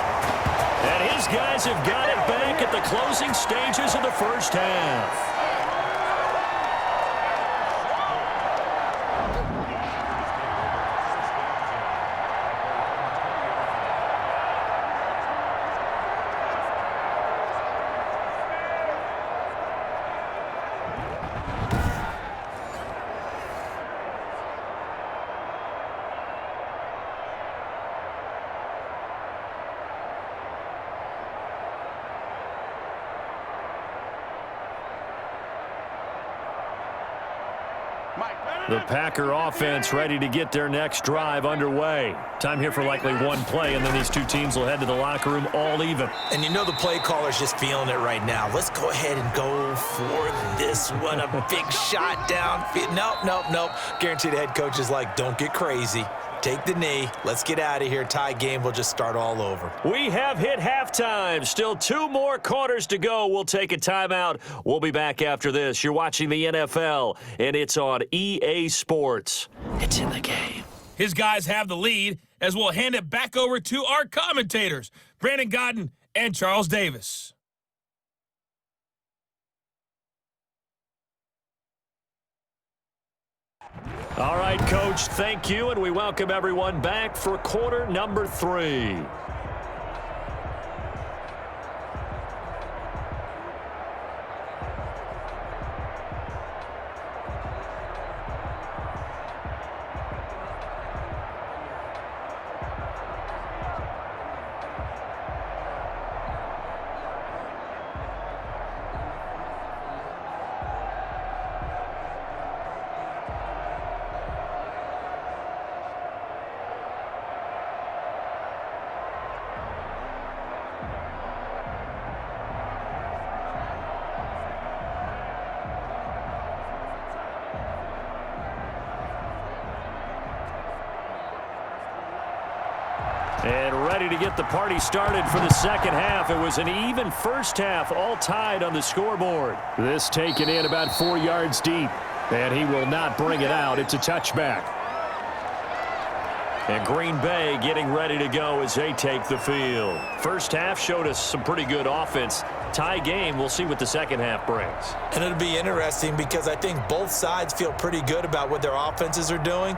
S2: And his guys have got it back at the closing stages of the first half. The Packer offense ready to get their next drive underway. Time here for likely one play, and then these two teams will head to the locker room all even.
S3: And you know the play caller's just feeling it right now. Let's go ahead and go for this one. A big shot down. Nope. Guarantee the head coach is like, don't get crazy. Take the knee. Let's get out of here. Tie game. We'll just start all over.
S2: We have hit halftime. Still 2 more quarters to go. We'll take a timeout. We'll be back after this. You're watching the NFL, and it's on EA Sports. It's in the game.
S5: His guys have the lead as we'll hand it back over to our commentators, Brandon Godden and Charles Davis.
S2: All right, Coach, thank you, and we welcome everyone back for quarter number 3. ready to get the party started for the second half. It was an even first half, all tied on the scoreboard. This taken in about 4 yards deep, and he will not bring it out. It's a touchback. And Green Bay getting ready to go as they take the field. First half showed us some pretty good offense. Tie game, we'll see what the second half brings.
S3: And it'll be interesting because I think both sides feel pretty good about what their offenses are doing.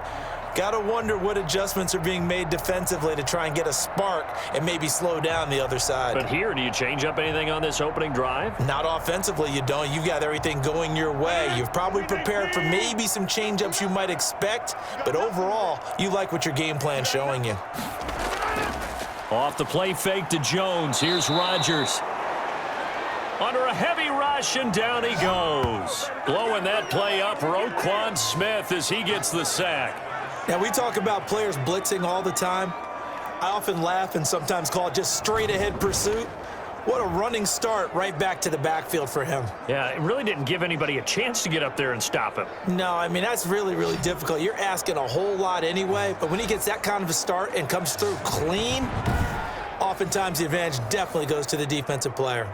S3: Got to wonder what adjustments are being made defensively to try and get a spark and maybe slow down the other side.
S2: But here, do you change up anything on this opening drive?
S3: Not offensively, you don't. You've got everything going your way. You've probably prepared for maybe some change-ups you might expect, but overall, you like what your game plan's showing you.
S2: Off the play fake to Jones. Here's Rodgers. Under a heavy rush, and down he goes. Blowing that play up, Roquan Smith as he gets the sack.
S3: Now, we talk about players blitzing all the time. I often laugh and sometimes call it just straight-ahead pursuit. What a running start right back to the backfield for him.
S2: Yeah, it really didn't give anybody a chance to get up there and stop him.
S3: No, I mean, that's really, really difficult. You're asking a whole lot anyway, but when he gets that kind of a start and comes through clean, oftentimes the advantage definitely goes to the defensive player.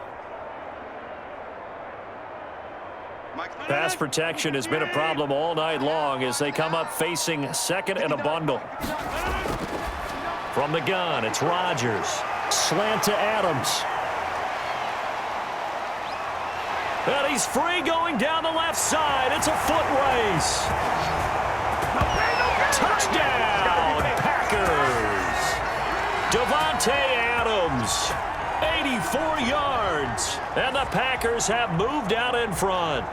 S2: Pass protection has been a problem all night long as they come up facing second and a bundle. From the gun, it's Rodgers. Slant to Adams. And he's free going down the left side. It's a foot race. Touchdown, Packers. Davante Adams, 84 yards. And the Packers have moved out in front.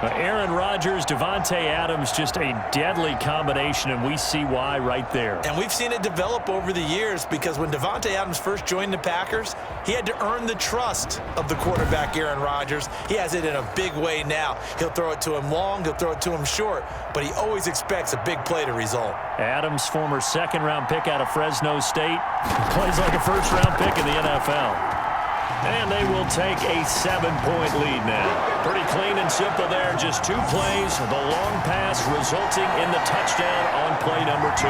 S2: Aaron Rodgers, Davante Adams, just a deadly combination, and we see why right there.
S3: And we've seen it develop over the years because when Davante Adams first joined the Packers, he had to earn the trust of the quarterback, Aaron Rodgers. He has it in a big way now. He'll throw it to him long, he'll throw it to him short, but he always expects a big play to result.
S2: Adams, former second-round pick out of Fresno State, plays like a first-round pick in the NFL. And they will take a 7-point lead now. Pretty clean and simple there. Just 2 plays. The long pass resulting in the touchdown on play number 2.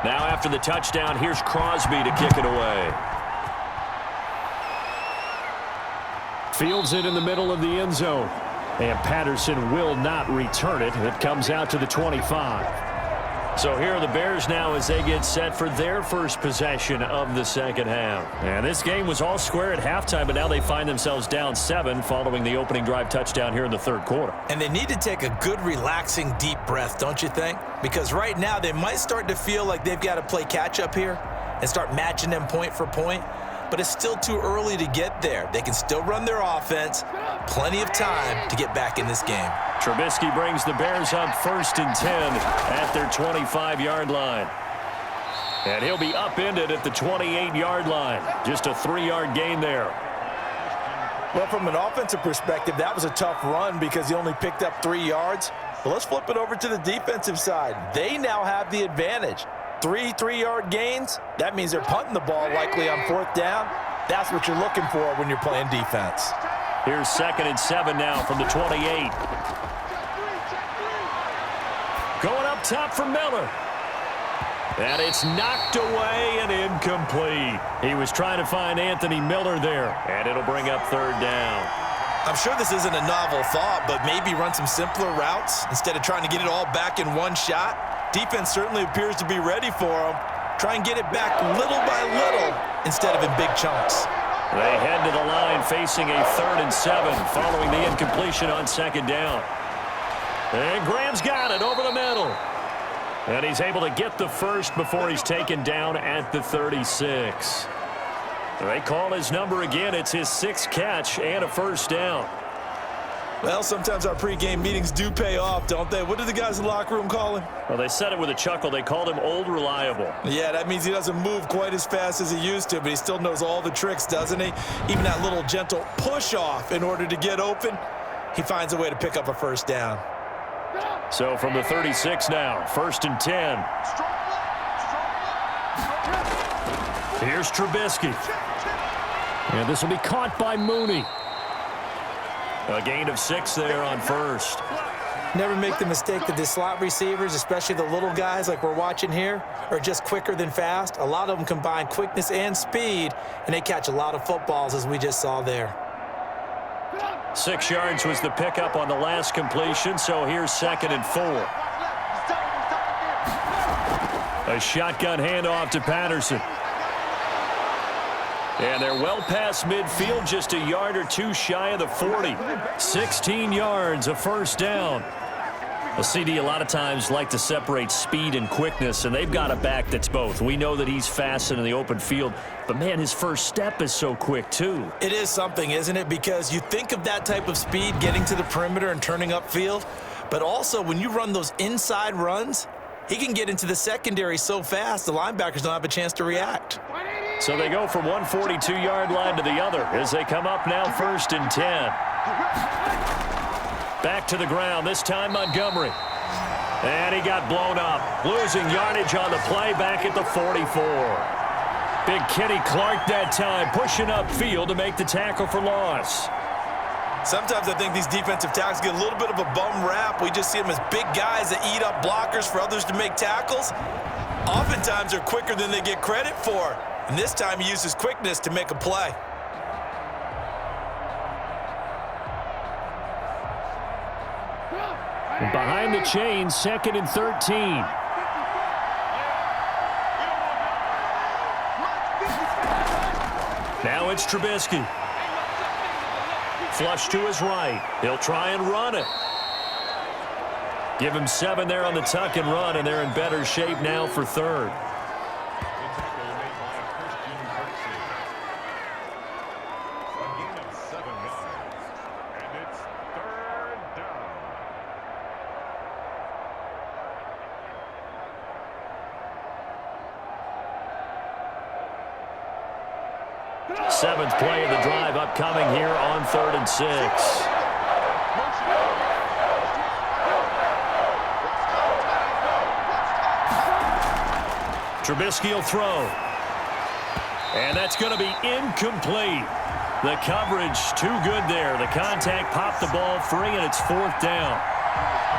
S2: Now after the touchdown, here's Crosby to kick it away. Fields it in the middle of the end zone. And Patterson will not return it. It comes out to the 25. So here are the Bears now as they get set for their first possession of the second half. And this game was all square at halftime, but now they find themselves down 7 following the opening drive touchdown here in the third quarter.
S3: And they need to take a good, relaxing, deep breath, don't you think? Because right now they might start to feel like they've got to play catch-up here and start matching them point for point. But it's still too early to get there. They can still run their offense. Plenty of time to get back in this game.
S2: Trubisky brings the Bears up 1st and 10 at their 25-yard line. And he'll be upended at the 28-yard line. Just a 3-yard gain there.
S3: Well, from an offensive perspective, that was a tough run because he only picked up 3 yards. But let's flip it over to the defensive side. They now have the advantage. 3 3-yard gains, that means they're punting the ball likely on 4th down. That's what you're looking for when you're playing defense.
S2: Here's 2nd and 7 now from the 28. Going up top for Miller. And it's knocked away and incomplete. He was trying to find Anthony Miller there, and it'll bring up 3rd down.
S3: I'm sure this isn't a novel thought, but maybe run some simpler routes instead of trying to get it all back in one shot. Defense certainly appears to be ready for him. Try and get it back little by little instead of in big chunks.
S2: They head to the line facing a 3rd and 7 following the incompletion on 2nd down. And Graham's got it over the middle. And he's able to get the first before he's taken down at the 36. They call his number again. It's his 6th catch and a 1st down.
S3: Well, sometimes our pregame meetings do pay off, don't they? What did the guys in the locker room call him?
S2: Well, they said it with a chuckle. They called him Old Reliable.
S3: Yeah, that means he doesn't move quite as fast as he used to, but he still knows all the tricks, doesn't he? Even that little gentle push-off in order to get open, he finds a way to pick up a first down.
S2: So from the 36 now, 1st and 10. Here's Trubisky. And this will be caught by Mooney. A gain of 6 there on first.
S3: Never make the mistake that the slot receivers, especially the little guys like we're watching here, are just quicker than fast. A lot of them combine quickness and speed, and they catch a lot of footballs, as we just saw there.
S2: 6 yards was the pickup on the last completion, so here's 2nd and 4. A shotgun handoff to Patterson. And they're well past midfield, just a yard or two shy of the 40. 16 yards, a first down. A CD a lot of times like to separate speed and quickness, and they've got a back that's both. We know that he's fast in the open field, but, man, his first step is so quick, too.
S3: It is something, isn't it? Because you think of that type of speed getting to the perimeter and turning upfield, but also when you run those inside runs, he can get into the secondary so fast the linebackers don't have a chance to react.
S2: So they go from one 42-yard line to the other as they come up now 1st and 10. Back to the ground, this time Montgomery. And he got blown up, losing yardage on the play back at the 44. Big Kenny Clark that time, pushing upfield to make the tackle for loss.
S3: Sometimes I think these defensive tackles get a little bit of a bum rap. We just see them as big guys that eat up blockers for others to make tackles. Oftentimes they're quicker than they get credit for. And this time he uses quickness to make a play.
S2: Behind the chains, 2nd and 13. Now it's Trubisky. Flush to his right. He'll try and run it. Give him 7 there on the tuck and run, and they're in better shape now for 3rd. Seventh play of the drive upcoming here on 3rd and 6. Trubisky will throw. And that's going to be incomplete. The coverage too good there. The contact popped the ball free, and it's 4th down.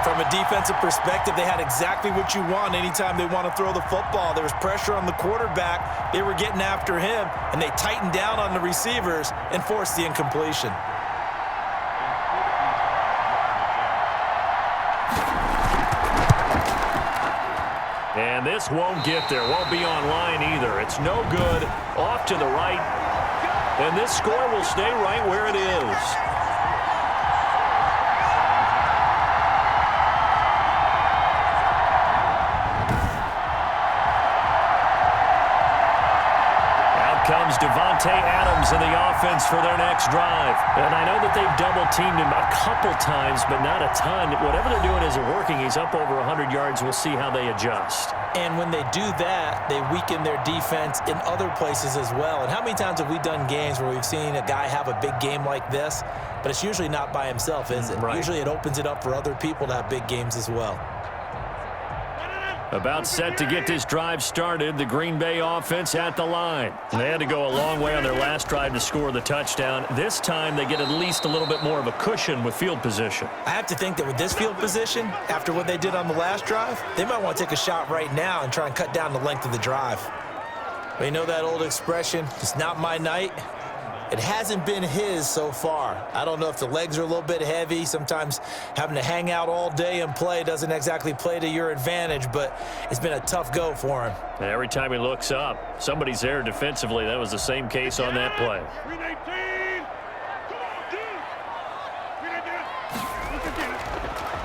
S3: From a defensive perspective, they had exactly what you want anytime they want to throw the football. There was pressure on the quarterback. They were getting after him, and they tightened down on the receivers and forced the incompletion.
S2: And this won't get there. Won't be on line either. It's no good. Off to the right. And this score will stay right where it is. Comes Devontae Adams in the offense for their next drive. And I know that they've double-teamed him a couple times, but not a ton. Whatever they're doing isn't working. He's up over 100 yards. We'll see how they adjust.
S3: And when they do that, they weaken their defense in other places as well. And how many times have we done games where we've seen a guy have a big game like this, but it's usually not by himself, is it?
S2: Right.
S3: Usually it opens it up for other people to have big games as well.
S2: About set to get this drive started, the Green Bay offense at the line. They had to go a long way on their last drive to score the touchdown. This time they get at least a little bit more of a cushion with field position.
S3: I have to think that with this field position, after what they did on the last drive, they might want to take a shot right now and try and cut down the length of the drive. But you know that old expression, it's not my night. It hasn't been his so far. I don't know if the legs are a little bit heavy. Sometimes having to hang out all day and play doesn't exactly play to your advantage, but it's been a tough go for him.
S2: And every time he looks up, somebody's there defensively. That was the same case on that play.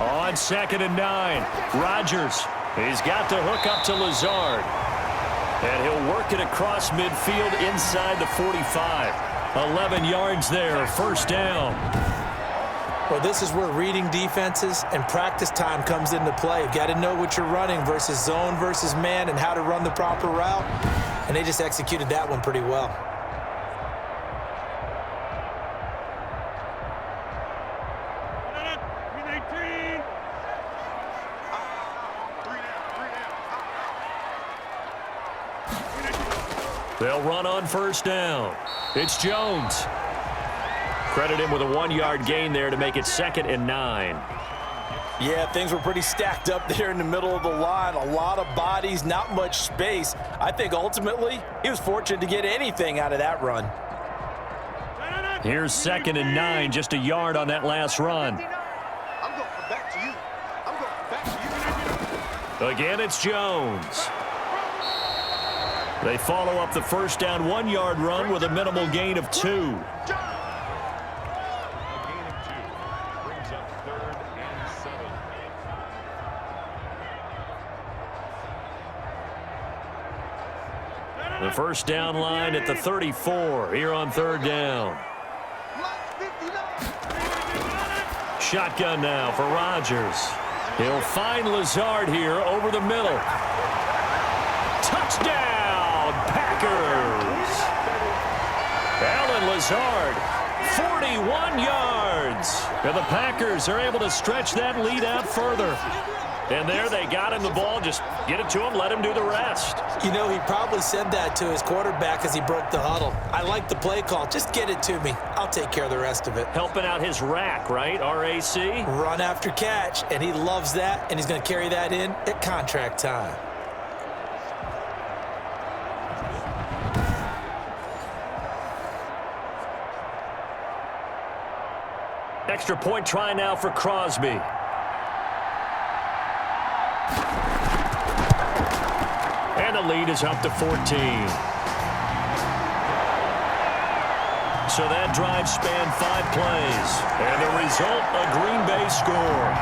S2: On 2nd and 9, Rodgers. He's got the hook up to Lazard. And he'll work it across midfield inside the 45. 11 yards there, first down.
S3: Well, this is where reading defenses and practice time comes into play. You've got to know what you're running versus zone versus man and how to run the proper route. And they just executed that one pretty well.
S2: They'll run on first down. It's Jones. Credit him with a 1-yard gain there to make it 2nd and 9.
S3: Yeah, things were pretty stacked up there in the middle of the line. A lot of bodies, not much space. I think ultimately he was fortunate to get anything out of that run.
S2: Here's 2nd and 9, just a yard on that last run.
S4: I'm going back to you. I'm going back to you.
S2: Again, it's Jones. They follow up the first down 1-yard run with a minimal gain of 2.
S1: A gain of 2 brings up 3rd and 7.
S2: The first down line at the 34 here on 3rd down. Shotgun now for Rodgers. He'll find Lazard here over the middle. Touchdown, Packers! Alan Lazard, 41 yards. And the Packers are able to stretch that lead out further. And there they got him the ball. Just get it to him, let him do the rest.
S3: You know, he probably said that to his quarterback as he broke the huddle. I like the play call. Just get it to me. I'll take care of the rest of it.
S2: Helping out his rack, right? R-A-C?
S3: Run after catch, and he loves that, and he's going to carry that in at contract time.
S2: Extra point try now for Crosby. And the lead is up to 14. So that drive spanned 5 plays. And the result, a Green Bay score.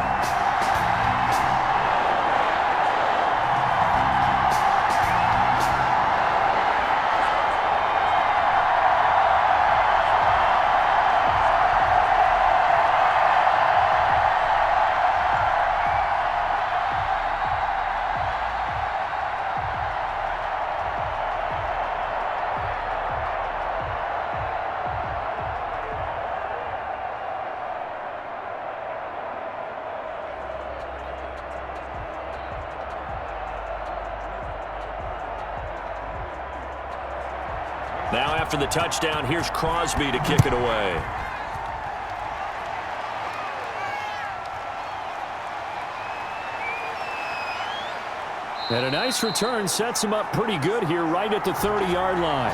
S2: Now after the touchdown, here's Crosby to kick it away. And a nice return sets him up pretty good here right at the 30-yard line.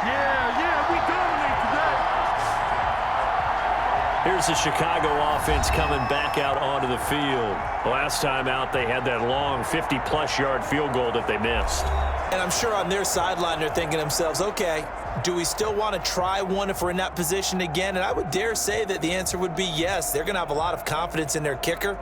S4: Yeah, we dominate today.
S2: Here's the Chicago offense coming back out onto the field. Last time out, they had that long 50-plus yard field goal that they missed.
S3: And I'm sure on their sideline they're thinking to themselves, okay, do we still want to try one if we're in that position again? And I would dare say that the answer would be yes. They're going to have a lot of confidence in their kicker.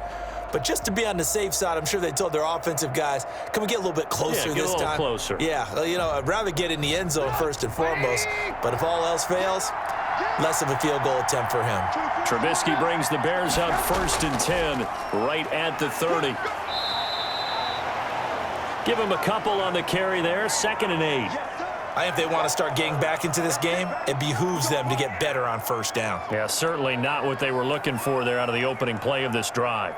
S3: But just to be on the safe side, I'm sure they told their offensive guys, can we get a little bit closer this time?
S2: Yeah, get a little closer.
S3: Yeah, you know, I'd rather get in the end zone first and foremost. But if all else fails, less of a field goal attempt for him.
S2: Trubisky brings the Bears up 1st and 10 right at the 30. Give him a couple on the carry there, 2nd and 8.
S3: I think if they want to start getting back into this game, it behooves them to get better on first down.
S2: Yeah, certainly not what they were looking for there out of the opening play of this drive.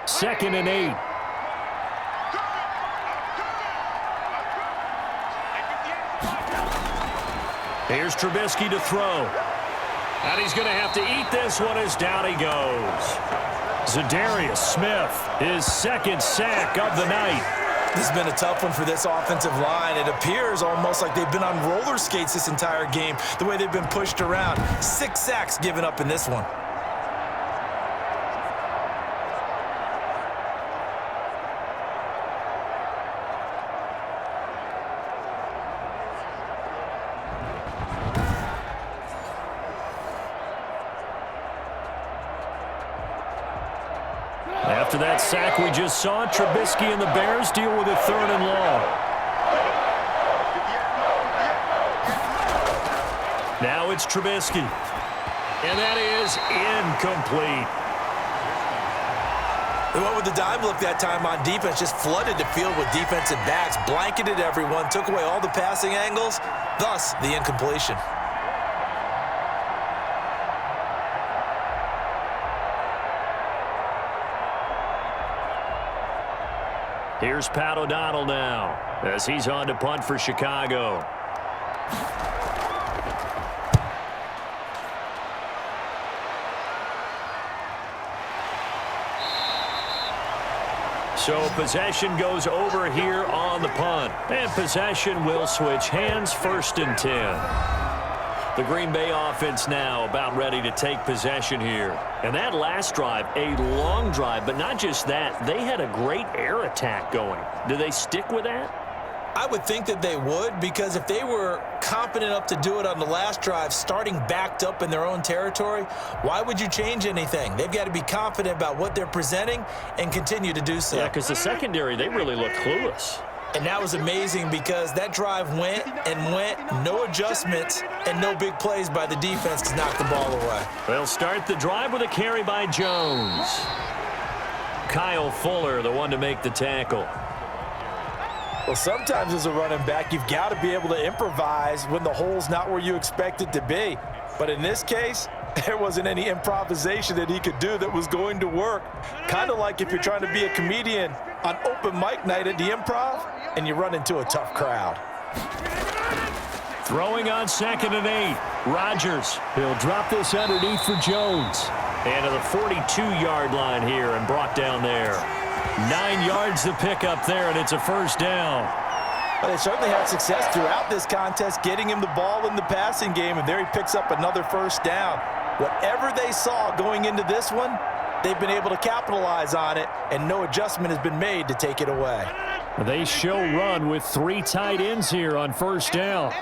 S2: 2nd and 8. Here's Trubisky to throw. And he's going to have to eat this one as down he goes. Zadarius Smith, his 2nd sack of the night.
S3: This has been a tough one for this offensive line. It appears almost like they've been on roller skates this entire game, the way they've been pushed around. 6 sacks given up in this one.
S2: After that sack we just saw, Trubisky and the Bears deal with a 3rd and long. Now it's Trubisky. And that is incomplete.
S3: They went with the dime look that time on defense, just flooded the field with defensive backs, blanketed everyone, took away all the passing angles, thus the incompletion.
S2: Here's Pat O'Donnell now as he's on to punt for Chicago. So possession goes over here on the punt. And possession will switch hands, 1st and 10. The Green Bay offense now about ready to take possession here. And that last drive, a long drive, but not just that. They had a great air attack going. Do they stick with that?
S3: I would think that they would, because if they were confident enough to do it on the last drive, starting backed up in their own territory, why would you change anything? They've got to be confident about what they're presenting and continue to do so.
S2: Yeah, because the secondary, they really look clueless.
S3: And that was amazing because that drive went and went, no adjustments, and no big plays by the defense to knock the ball away.
S2: They'll start the drive with a carry by Jones. Kyle Fuller, the one to make the tackle.
S3: Well, sometimes as a running back, you've got to be able to improvise when the hole's not where you expect it to be. But in this case, there wasn't any improvisation that he could do that was going to work. Kind of like if you're trying to be a comedian on open mic night at the Improv and you run into a tough crowd.
S2: Throwing on 2nd and 8. Rodgers. He'll drop this underneath for Jones. And to the 42-yard line here and brought down there. 9 yards to pick up there, and it's a 1st down.
S3: Well, they certainly had success throughout this contest, getting him the ball in the passing game, and there he picks up another 1st down. Whatever they saw going into this one, they've been able to capitalize on it, and no adjustment has been made to take it away.
S2: They show run with 3 tight ends here on 1st down.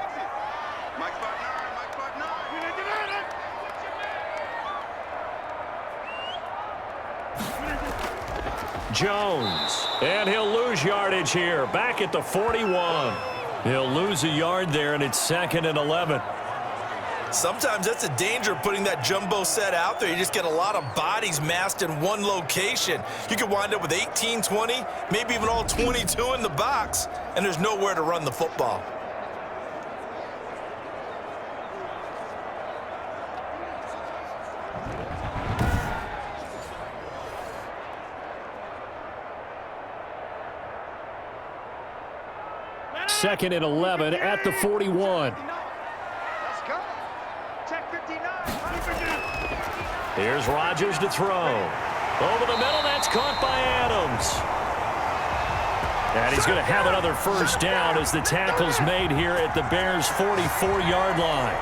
S2: Jones, and he'll lose yardage here, back at the 41. He'll lose a yard there, and it's 2nd and 11.
S3: Sometimes that's the danger of putting that jumbo set out there. You just get a lot of bodies massed in one location. You could wind up with 18, 20, maybe even all 22 in the box, and there's nowhere to run the football.
S2: Second and 11 at the 41.
S4: Let's go. Check 59.
S2: Here's Rodgers to throw. Over the middle, that's caught by Adams. And he's going to have another 1st down as the tackle's made here at the Bears' 44-yard line.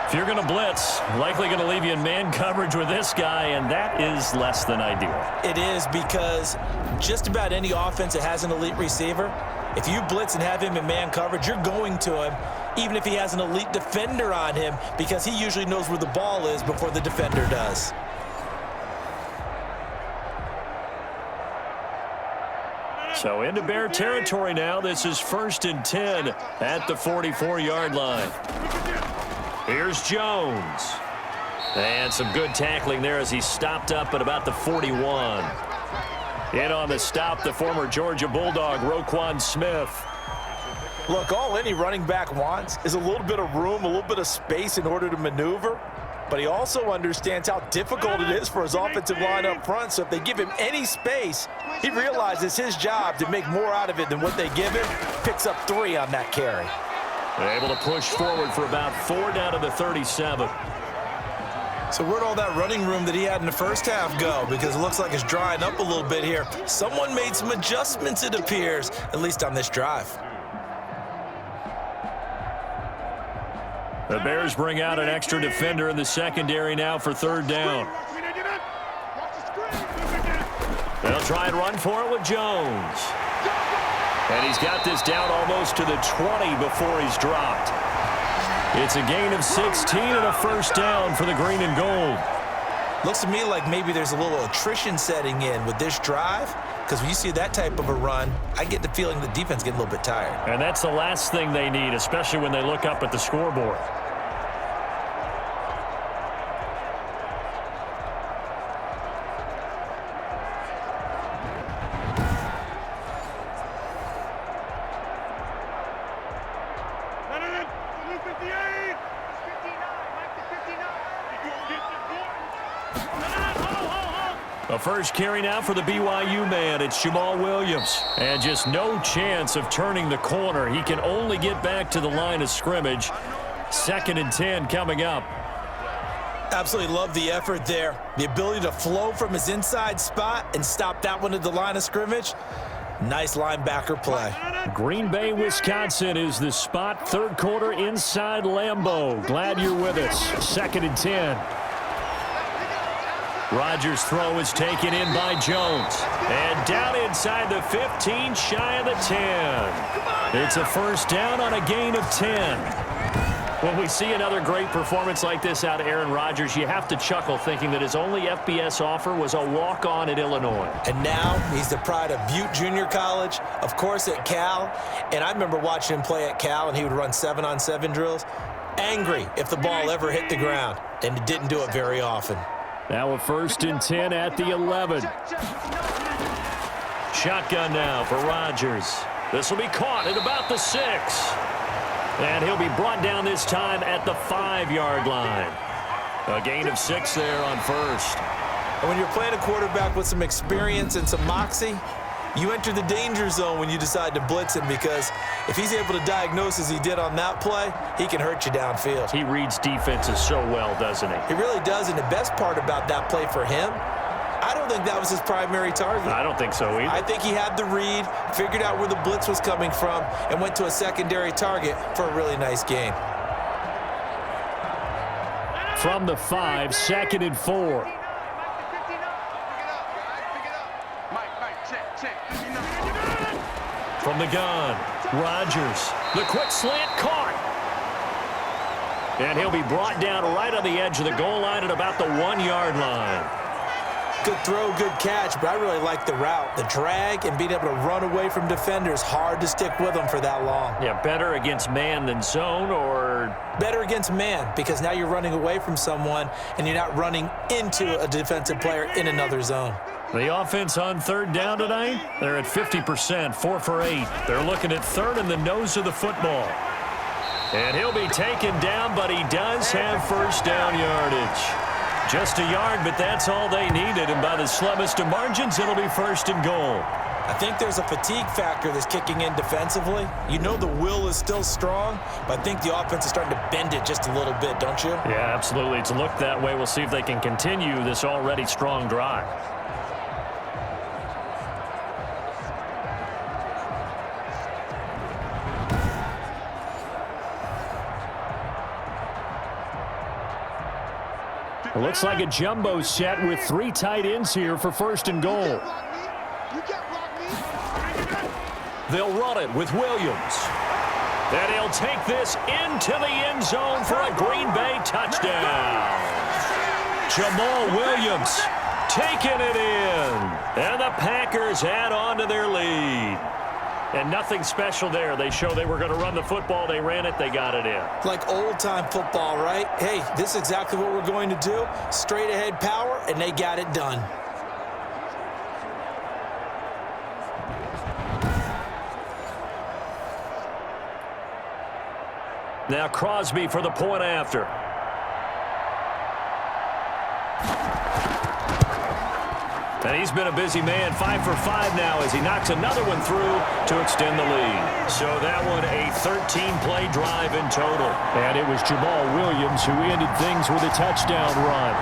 S2: If you're going to blitz, likely going to leave you in man coverage with this guy, and that is less than ideal.
S3: It is, because just about any offense that has an elite receiver, if you blitz and have him in man coverage, you're going to him, even if he has an elite defender on him, because he usually knows where the ball is before the defender does.
S2: So into Bear territory now. This is 1st and 10 at the 44-yard line. Here's Jones. And some good tackling there as he stopped up at about the 41. In on the stop, the former Georgia Bulldog, Roquan Smith.
S3: Look, all any running back wants is a little bit of room, a little bit of space in order to maneuver. But he also understands how difficult it is for his offensive line up front. So if they give him any space, he realizes his job to make more out of it than what they give him. Picks up 3 on that carry.
S2: They're able to push forward for about 4 down to the 37.
S3: So where'd all that running room that he had in the first half go? Because it looks like it's drying up a little bit here. Someone made some adjustments, it appears, at least on this drive.
S2: The Bears bring out an extra defender in the secondary now for 3rd down. They'll try and run for it with Jones. And he's got this down almost to the 20 before he's dropped. It's a gain of 16 and a 1st down for the green and gold.
S3: Looks to me like maybe there's a little attrition setting in with this drive, because when you see that type of a run, I get the feeling the defense getting a little bit tired.
S2: And that's the last thing they need, especially when they look up at the scoreboard. A first carry now for the BYU man. It's Jamal Williams. And just no chance of turning the corner. He can only get back to the line of scrimmage. 2nd and 10 coming up.
S3: Absolutely love the effort there. The ability to flow from his inside spot and stop that one at the line of scrimmage. Nice linebacker play.
S2: Green Bay, Wisconsin is the spot. 3rd quarter inside Lambeau. Glad you're with us. 2nd and 10. Rodgers' throw is taken in by Jones. And down inside the 15, shy of the 10. It's a first down on a gain of 10. When we see another great performance like this out of Aaron Rodgers, you have to chuckle thinking that his only FBS offer was a walk-on at Illinois.
S3: And now he's the pride of Butte Junior College, of course at Cal. And I remember watching him play at Cal, and he would run 7-on-7 drills. Angry if the ball ever hit the ground, and he didn't do it very often.
S2: Now a 1st and 10 at the 11. Shotgun now for Rodgers. This will be caught at about the 6. And he'll be brought down this time at the 5-yard line. A gain of 6 there on 1st.
S3: And when you're playing a quarterback with some experience and some moxie, you enter the danger zone when you decide to blitz him, because if he's able to diagnose as he did on that play, he can hurt you downfield.
S2: He reads defenses so well, doesn't he?
S3: He really does, and the best part about that play for him, I don't think that was his primary target.
S2: I don't think so either.
S3: I think he had the read, figured out where the blitz was coming from, and went to a secondary target for a really nice gain.
S2: From the 5, 2nd and 4. From the gun, Rodgers. The quick slant caught. And he'll be brought down right on the edge of the goal line at about the 1-yard line.
S3: Good throw, good catch, but I really like the route. The drag and being able to run away from defenders, hard to stick with them for that long.
S2: Yeah, better against man than zone, or?
S3: Better against man, because now you're running away from someone and you're not running into a defensive player in another zone.
S2: The offense on 3rd down tonight, they're at 50%, 4 for 8. They're looking at 3rd in the nose of the football. And he'll be taken down, but he does have first down yardage. Just a yard, but that's all they needed. And by the slimmest of margins, it'll be 1st and goal.
S3: I think there's a fatigue factor that's kicking in defensively. You know the will is still strong, but I think the offense is starting to bend it just a little bit, don't you?
S2: Yeah, absolutely. It's looked that way. We'll see if they can continue this already strong drive. It looks like a jumbo set with 3 tight ends here for 1st and goal. They'll run it with Williams. And he'll take this into the end zone for a Green Bay touchdown. Jamal Williams taking it in. And the Packers add on to their lead. And nothing special there. They show they were going to run the football. They ran it. They got it in.
S3: Like old-time football, right? Hey, this is exactly what we're going to do. Straight-ahead power, and they got it done.
S2: Now Crosby for the point after. And he's been a busy man, 5 for 5 now as he knocks another one through to extend the lead. So that one a 13-play drive in total. And it was Jamal Williams who ended things with a touchdown run.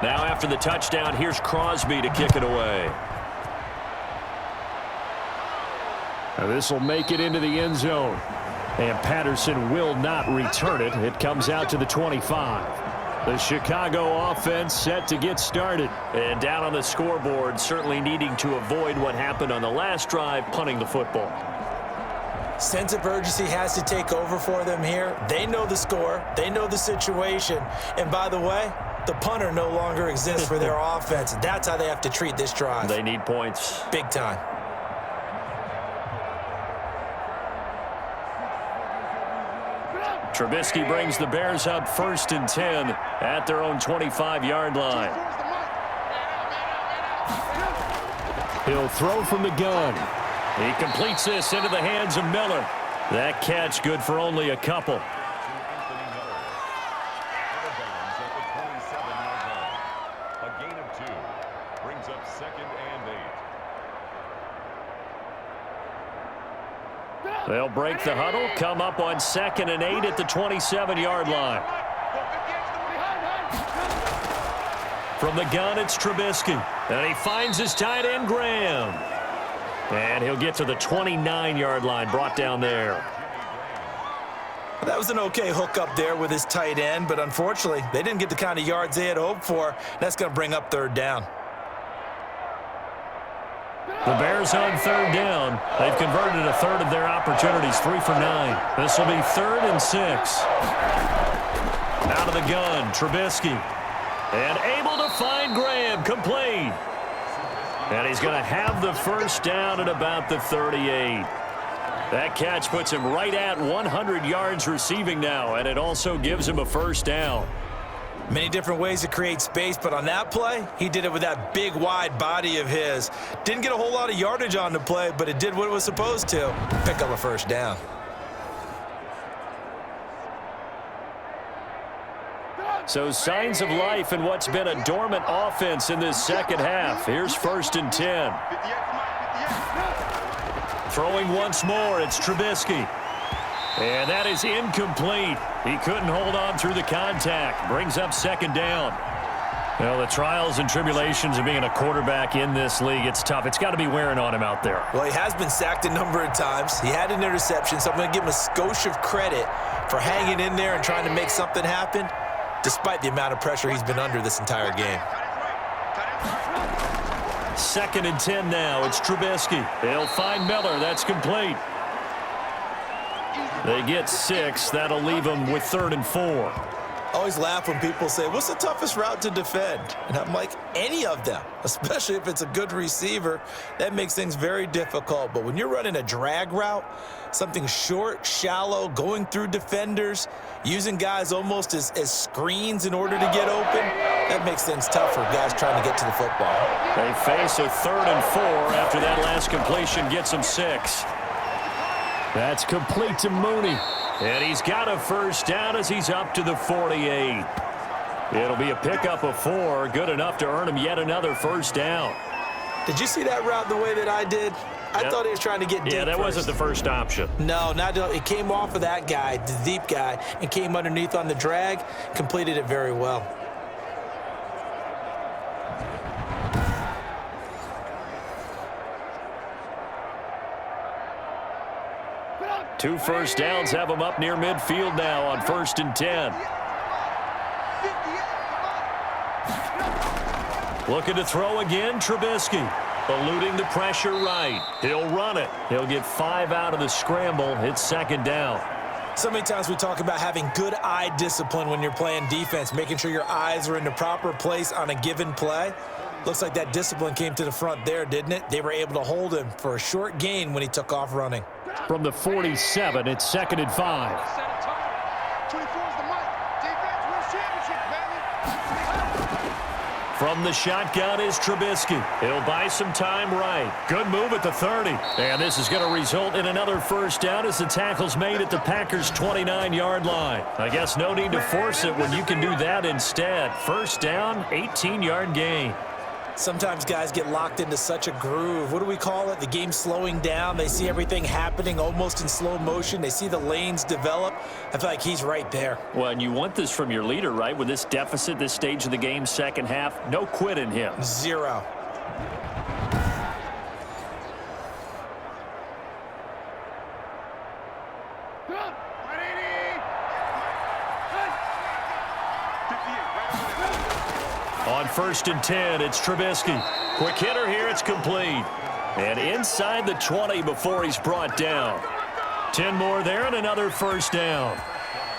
S2: Now after the touchdown, here's Crosby to kick it away. This will make it into the end zone. And Patterson will not return it. It comes out to the 25. The Chicago offense set to get started. And down on the scoreboard, certainly needing to avoid what happened on the last drive, punting the football.
S3: Sense of urgency has to take over for them here. They know the score. They know the situation. And by the way, the punter no longer exists for their offense. That's how they have to treat this drive.
S2: They need points.
S3: Big time.
S2: Trubisky brings the Bears up 1st and 10 at their own 25-yard line. He'll throw from the gun. He completes this into the hands of Miller. That catch good for only a couple.
S1: A gain of 2 brings up 2nd and 8.
S2: They'll break the huddle, come up on 2nd and 8 at the 27-yard line. From the gun, it's Trubisky. And he finds his tight end, Graham. And he'll get to the 29-yard line, brought down there.
S3: That was an okay hook up there with his tight end, but unfortunately, they didn't get the kind of yards they had hoped for. That's going to bring up 3rd down.
S2: The Bears on 3rd down. They've converted a third of their opportunities, 3 for 9. This will be 3rd and 6. Out of the gun, Trubisky. And able to find Graham, complete. And he's going to have the 1st down at about the 38. That catch puts him right at 100 yards receiving now, and it also gives him a 1st down.
S3: Many different ways to create space, but on that play, he did it with that big, wide body of his. Didn't get a whole lot of yardage on the play, but it did what it was supposed to. Pick up a 1st down.
S2: So signs of life in what's been a dormant offense in this 2nd half. Here's 1st and 10. Throwing once more, it's Trubisky. And that is incomplete. He couldn't hold on through the contact. Brings up 2nd down. Well, the trials and tribulations of being a quarterback in this league, it's tough. It's got to be wearing on him out there.
S3: Well, he has been sacked a number of times. He had an interception, so I'm going to give him a skosh of credit for hanging in there and trying to make something happen, despite the amount of pressure he's been under this entire game.
S2: 2nd and 10 now. It's Trubisky. They'll find Miller. That's complete. They get 6. That'll leave them with 3rd and 4.
S3: I always laugh when people say, what's the toughest route to defend? And I'm like, any of them, especially if it's a good receiver. That makes things very difficult. But when you're running a drag route, something short, shallow, going through defenders, using guys almost as screens in order to get open, that makes things tough for guys trying to get to the football.
S2: They face a 3rd and 4 after that last completion gets them 6. That's complete to Mooney. And he's got a 1st down as he's up to the 48. It'll be a pickup of 4, good enough to earn him yet another 1st down.
S3: Did you see that route the way that I did? I thought he was trying to get deep.
S2: Yeah, that wasn't the first option.
S3: No, it came off of that guy, the deep guy, and came underneath on the drag, completed it very well.
S2: Two 1st downs have him up near midfield now on 1st and 10. Looking to throw again, Trubisky. Eluding the pressure right. He'll run it. He'll get 5 out of the scramble. It's 2nd down.
S3: So many times we talk about having good eye discipline when you're playing defense, making sure your eyes are in the proper place on a given play. Looks like that discipline came to the front there, didn't it? They were able to hold him for a short gain when he took off running.
S2: From the 47, it's 2nd and 5.
S4: 24's the mic. Defense wins championship, baby.
S2: From the shotgun is Trubisky. He'll buy some time right. Good move at the 30. And this is going to result in another 1st down as the tackle's made at the Packers' 29-yard line. I guess no need to force it when you can do that instead. 1st down, 18-yard gain.
S3: Sometimes guys get locked into such a groove. What do we call it? The game slowing down. They see everything happening almost in slow motion. They see the lanes develop. I feel like he's right there.
S2: Well, and you want this from your leader, right? With this deficit, this stage of the game, 2nd half, no quit in him.
S3: 0.
S2: On 1st and 10, it's Trubisky. Quick hitter here, it's complete. And inside the 20 before he's brought down. 10 more there and another 1st down.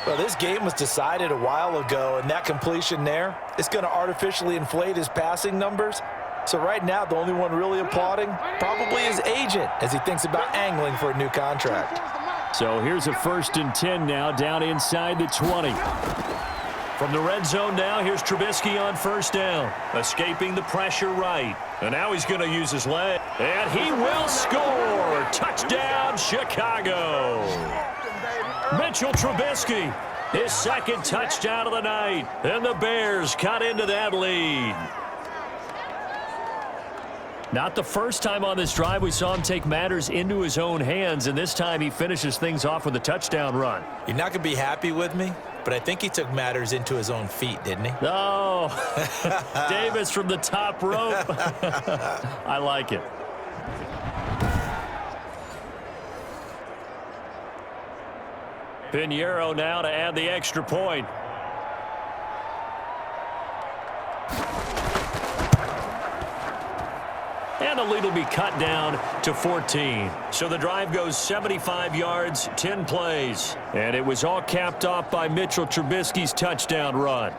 S3: Well, this game was decided a while ago, and that completion there, it's going to artificially inflate his passing numbers. So right now, the only one really applauding probably his agent as he thinks about angling for a new contract.
S2: So here's a 1st and 10 now, down inside the 20. From the red zone now, here's Trubisky on 1st down. Escaping the pressure right. And now he's going to use his leg. And he will score. Touchdown, Chicago. Mitchell Trubisky, his 2nd touchdown of the night. And the Bears cut into that lead. Not the first time on this drive we saw him take matters into his own hands, and this time he finishes things off with a touchdown run.
S3: You're not going to be happy with me, but I think he took matters into his own feet, didn't he?
S2: Oh, Davis from the top rope. I like it. Pinheiro now to add the extra point. And the lead will be cut down to 14. So the drive goes 75 yards, 10 plays. And it was all capped off by Mitchell Trubisky's touchdown run.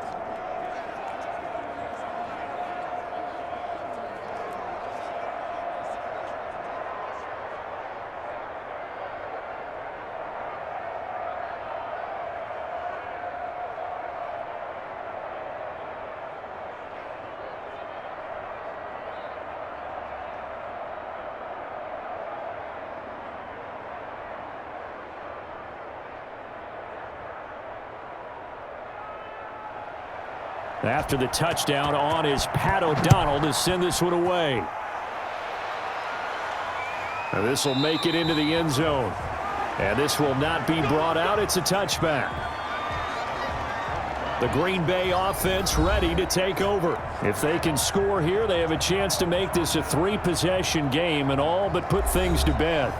S2: After the touchdown on is Pat O'Donnell to send this one away. Now this will make it into the end zone. And this will not be brought out. It's a touchback. The Green Bay offense ready to take over. If they can score here, they have a chance to make this a 3-possession game and all but put things to bed.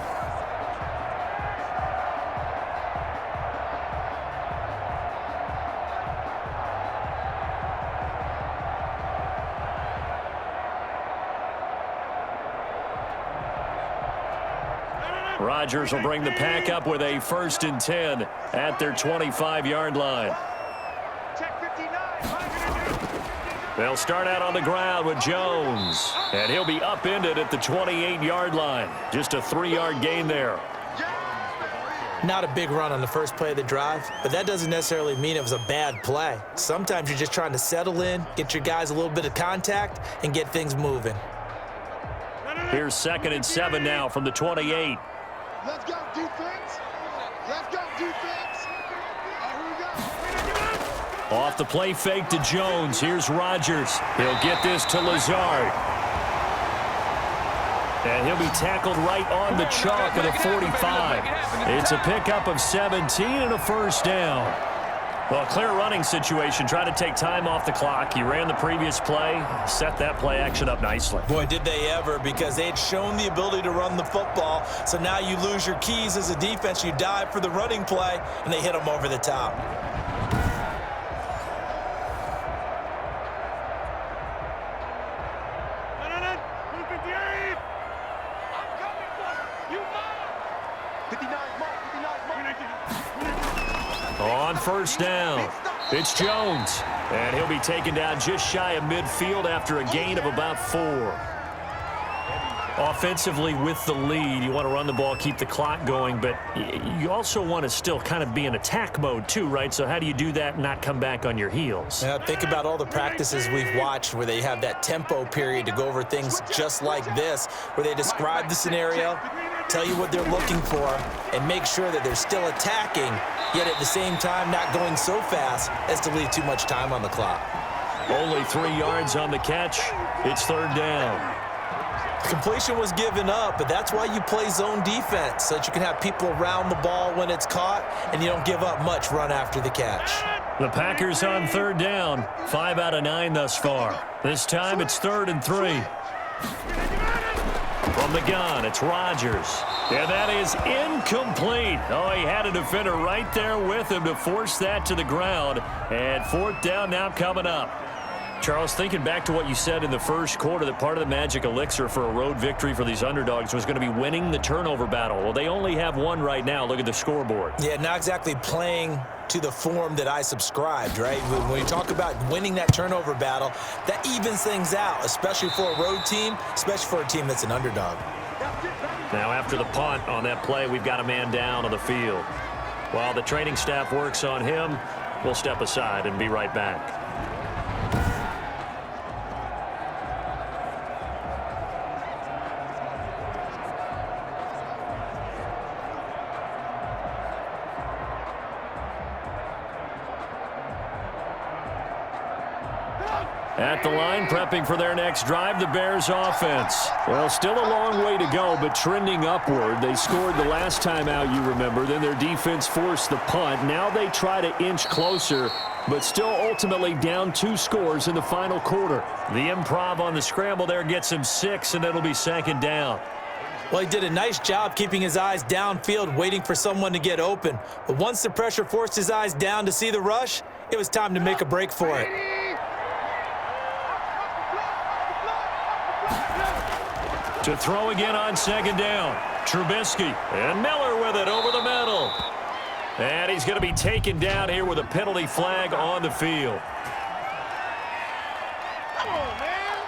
S2: Rodgers will bring the pack up with a 1st and 10 at their 25-yard line. They'll start out on the ground with Jones, and he'll be upended at the 28-yard line. Just a 3-yard gain there.
S3: Not a big run on the first play of the drive, but that doesn't necessarily mean it was a bad play. Sometimes you're just trying to settle in, get your guys a little bit of contact, and get things moving.
S2: Here's 2nd and 7 now from the 28.
S4: Let's go, defense. Let's go, defense. Here we go.
S2: Off the play fake to Jones. Here's Rodgers. He'll get this to Lazard. And he'll be tackled right on the chalk at the 45. It's a pickup of 17 and a 1st down. Well, a clear running situation. Try to take time off the clock. He ran the previous play, set that play action up nicely.
S3: Boy, did they ever, because they had shown the ability to run the football. So now you lose your keys as a defense. You dive for the running play, and they hit them over the top.
S2: On 1st down, it's Jones. And he'll be taken down just shy of midfield after a gain of about 4. Offensively with the lead, you want to run the ball, keep the clock going, but you also want to still kind of be in attack mode too, right? So how do you do that and not come back on your heels?
S3: Yeah, think about all the practices we've watched where they have that tempo period to go over things just like this, where they describe the scenario, tell you what they're looking for, and make sure that they're still attacking, yet at the same time not going so fast as to leave too much time on the clock.
S2: Only 3 yards on the catch. It's 3rd down.
S3: Completion was given up, but that's why you play zone defense, so that you can have people around the ball when it's caught, and you don't give up much run after the catch.
S2: The Packers on 3rd down. 5 out of 9 thus far. This time it's 3rd and 3. From the gun, it's Rodgers. And that is incomplete. Oh, he had a defender right there with him to force that to the ground. And 4th down now coming up. Charles, thinking back to what you said in the first quarter, that part of the magic elixir for a road victory for these underdogs was going to be winning the turnover battle. Well, they only have one right now. Look at the scoreboard.
S3: Yeah, not exactly playing to the form that I subscribed, right? When you talk about winning that turnover battle, that evens things out, especially for a road team, especially for a team that's an underdog.
S4: That's it, baby.
S2: Now after the punt on that play, we've got a man down on the field. While the training staff works on him, we'll step aside and be right back. At the line, prepping for their next drive, the Bears offense. Well, still a long way to go, but trending upward. They scored the last time out, you remember. Then their defense forced the punt. Now they try to inch closer, but still ultimately down 2 scores in the final quarter. The improv on the scramble there gets him 6, and it'll be 2nd down.
S3: Well, he did a nice job keeping his eyes downfield, waiting for someone to get open. But once the pressure forced his eyes down to see the rush, it was time to make a break for it.
S2: To throw again on 2nd down. Trubisky and Miller with it over the middle. And he's going to be taken down here with a penalty flag on the field.
S4: Come on, man.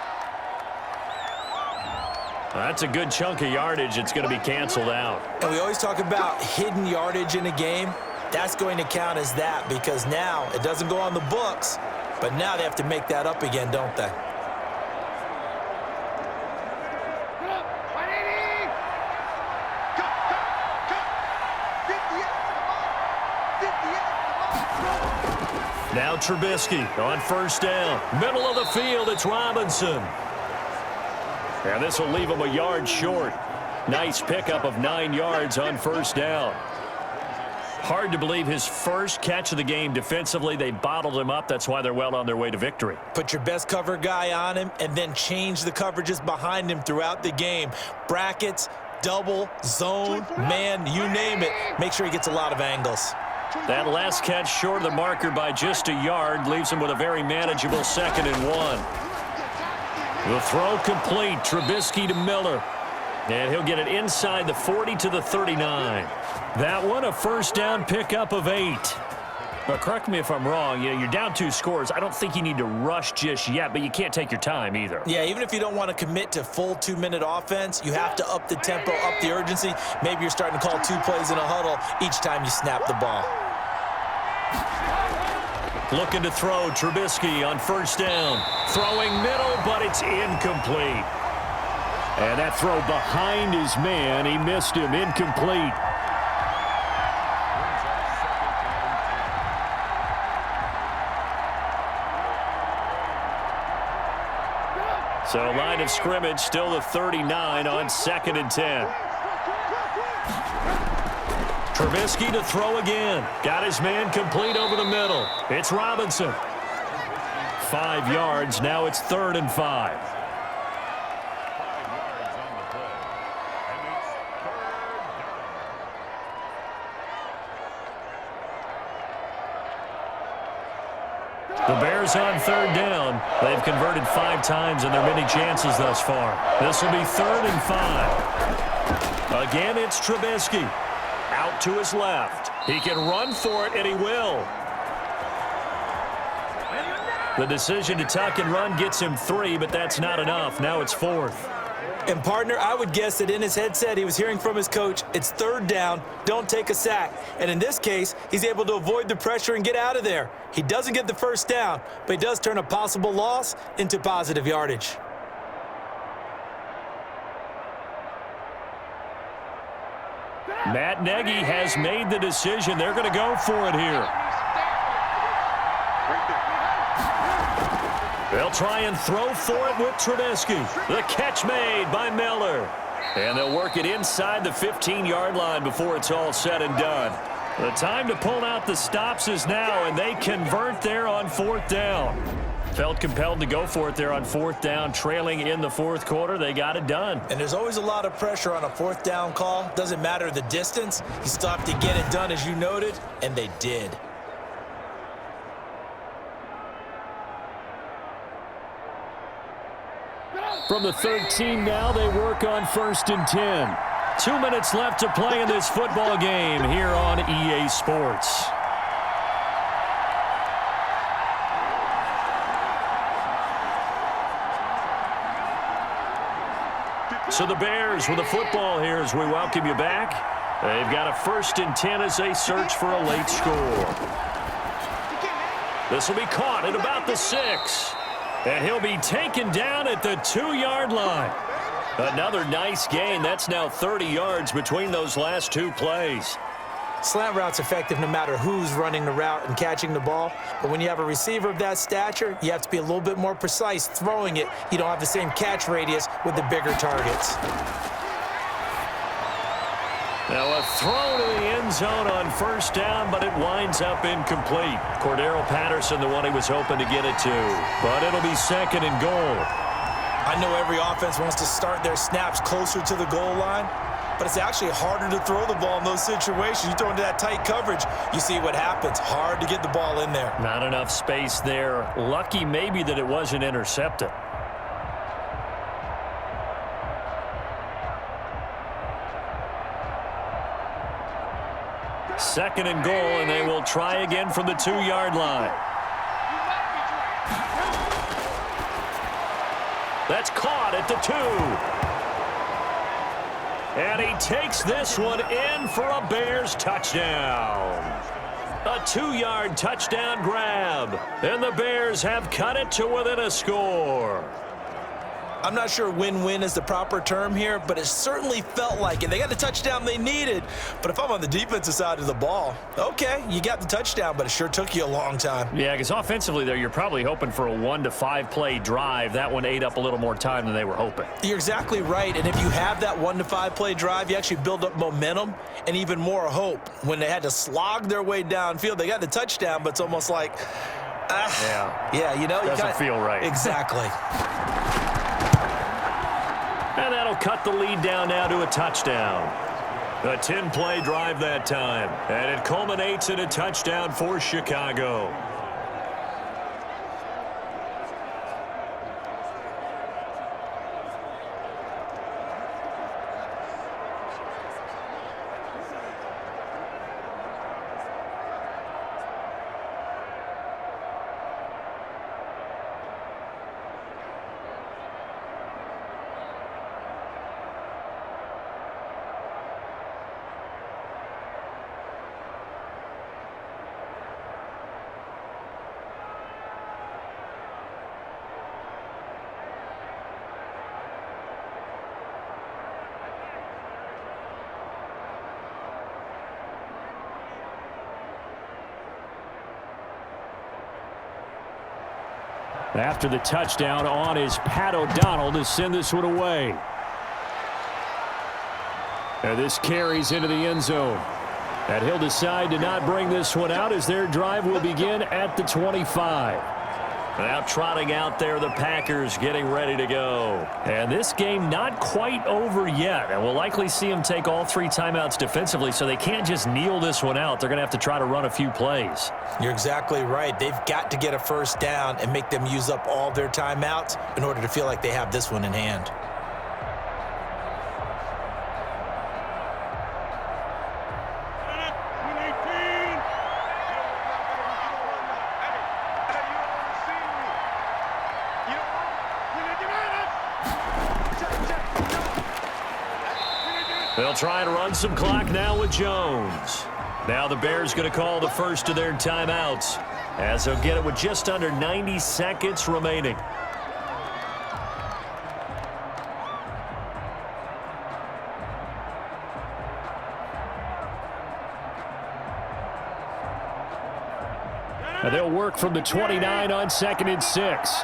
S2: That's a good chunk of yardage. It's going to be canceled out.
S3: And we always talk about hidden yardage in a game. That's going to count as that because now it doesn't go on the books, but now they have to make that up again, don't they?
S2: Now Trubisky on 1st down. Middle of the field, it's Robinson. And this will leave him a yard short. Nice pickup of 9 yards on 1st down. Hard to believe his first catch of the game defensively. They bottled him up. That's why they're well on their way to victory.
S3: Put your best cover guy on him and then change the coverages behind him throughout the game. Brackets, double, zone, man, you name it. Make sure he gets a lot of angles.
S2: That last catch short of the marker by just a yard leaves him with a very manageable 2nd and 1. The throw complete. Trubisky to Miller. And he'll get it inside the 40 to the 39. That one a 1st down pickup of 8. But correct me if I'm wrong. You're down 2 scores. I don't think you need to rush just yet, but you can't take your time either.
S3: Yeah, even if you don't want to commit to full 2-minute offense, you have to up the tempo, up the urgency. Maybe you're starting to call 2 plays in a huddle each time you snap the ball.
S2: Looking to throw, Trubisky on 1st down. Throwing middle, but it's incomplete. And that throw behind his man, he missed him, incomplete. So line of scrimmage still the 39 on 2nd and 10. Trubisky to throw again. Got his man complete over the middle. It's Robinson. 5 yards. Now it's 3rd and 5. The Bears on 3rd down. They've converted 5 times in their many chances thus far. This will be 3rd and 5. Again, it's Trubisky. Out to his left. He can run for it, and he will. The decision to tuck and run gets him 3, but that's not enough. Now it's 4th.
S3: And, partner, I would guess that in his headset he was hearing from his coach, it's 3rd down, don't take a sack. And in this case, he's able to avoid the pressure and get out of there. He doesn't get the 1st down, but he does turn a possible loss into positive yardage.
S2: Matt Nagy has made the decision. They're going to go for it here. They'll try and throw for it with Trubisky. The catch made by Miller. And they'll work it inside the 15-yard line before it's all said and done. The time to pull out the stops is now, and they convert there on 4th down. Felt compelled to go for it there on 4th down, trailing in the 4th quarter. They got it done.
S3: And there's always a lot of pressure on a 4th down call. Doesn't matter the distance. You still have to get it done, as you noted, and they did.
S2: From the 13 now, they work on 1st and 10. 2 minutes left to play in this football game here on EA Sports. So the Bears with the football here as we welcome you back. They've got a 1st and 10 as they search for a late score. This will be caught at about the 6. And he'll be taken down at the 2-yard line. Another nice gain. That's now 30 yards between those last 2 plays.
S3: Slant route's effective no matter who's running the route and catching the ball. But when you have a receiver of that stature, you have to be a little bit more precise throwing it. You don't have the same catch radius with the bigger targets.
S2: Now a throw to the end zone on 1st down, but it winds up incomplete. Cordaro Patterson, the one he was hoping to get it to. But it'll be 2nd and goal.
S3: I know every offense wants to start their snaps closer to the goal line, but it's actually harder to throw the ball in those situations. You throw into that tight coverage, you see what happens. Hard to get the ball in there.
S2: Not enough space there. Lucky maybe that it wasn't intercepted. Second and goal, and they will try again from the 2-yard line. That's caught at the 2. And he takes this one in for a Bears touchdown. A 2-yard touchdown grab. And the Bears have cut it to within a score.
S3: I'm not sure win-win is the proper term here, but it certainly felt like it. They got the touchdown they needed, but if I'm on the defensive side of the ball, okay, you got the touchdown, but it sure took you a long time.
S2: Yeah, because offensively there, you're probably hoping for a 1 to 5 play drive. That one ate up a little more time than they were hoping.
S3: You're exactly right, and if you have that 1 to 5 play drive, you actually build up momentum and even more hope. When they had to slog their way downfield, they got the touchdown, but it's almost like, yeah, you know,
S2: doesn't feel right.
S3: Exactly.
S2: And that'll cut the lead down now to a touchdown. A 10-play drive that time. And it culminates in a touchdown for Chicago. After the touchdown, on is Pat O'Donnell to send this one away. And this carries into the end zone. And he'll decide to not bring this one out as their drive will begin at the 25. Now trotting out there, the Packers getting ready to go. And this game not quite over yet. And we'll likely see them take all 3 timeouts defensively, so they can't just kneel this one out. They're going to have to try to run a few plays.
S3: You're exactly right. They've got to get a 1st down and make them use up all their timeouts in order to feel like they have this one in hand.
S2: They'll try and run some clock now with Jones. Now the Bears going to call the first of their timeouts, as they'll get it with just under 90 seconds remaining. And they'll work from the 29 on 2nd and 6.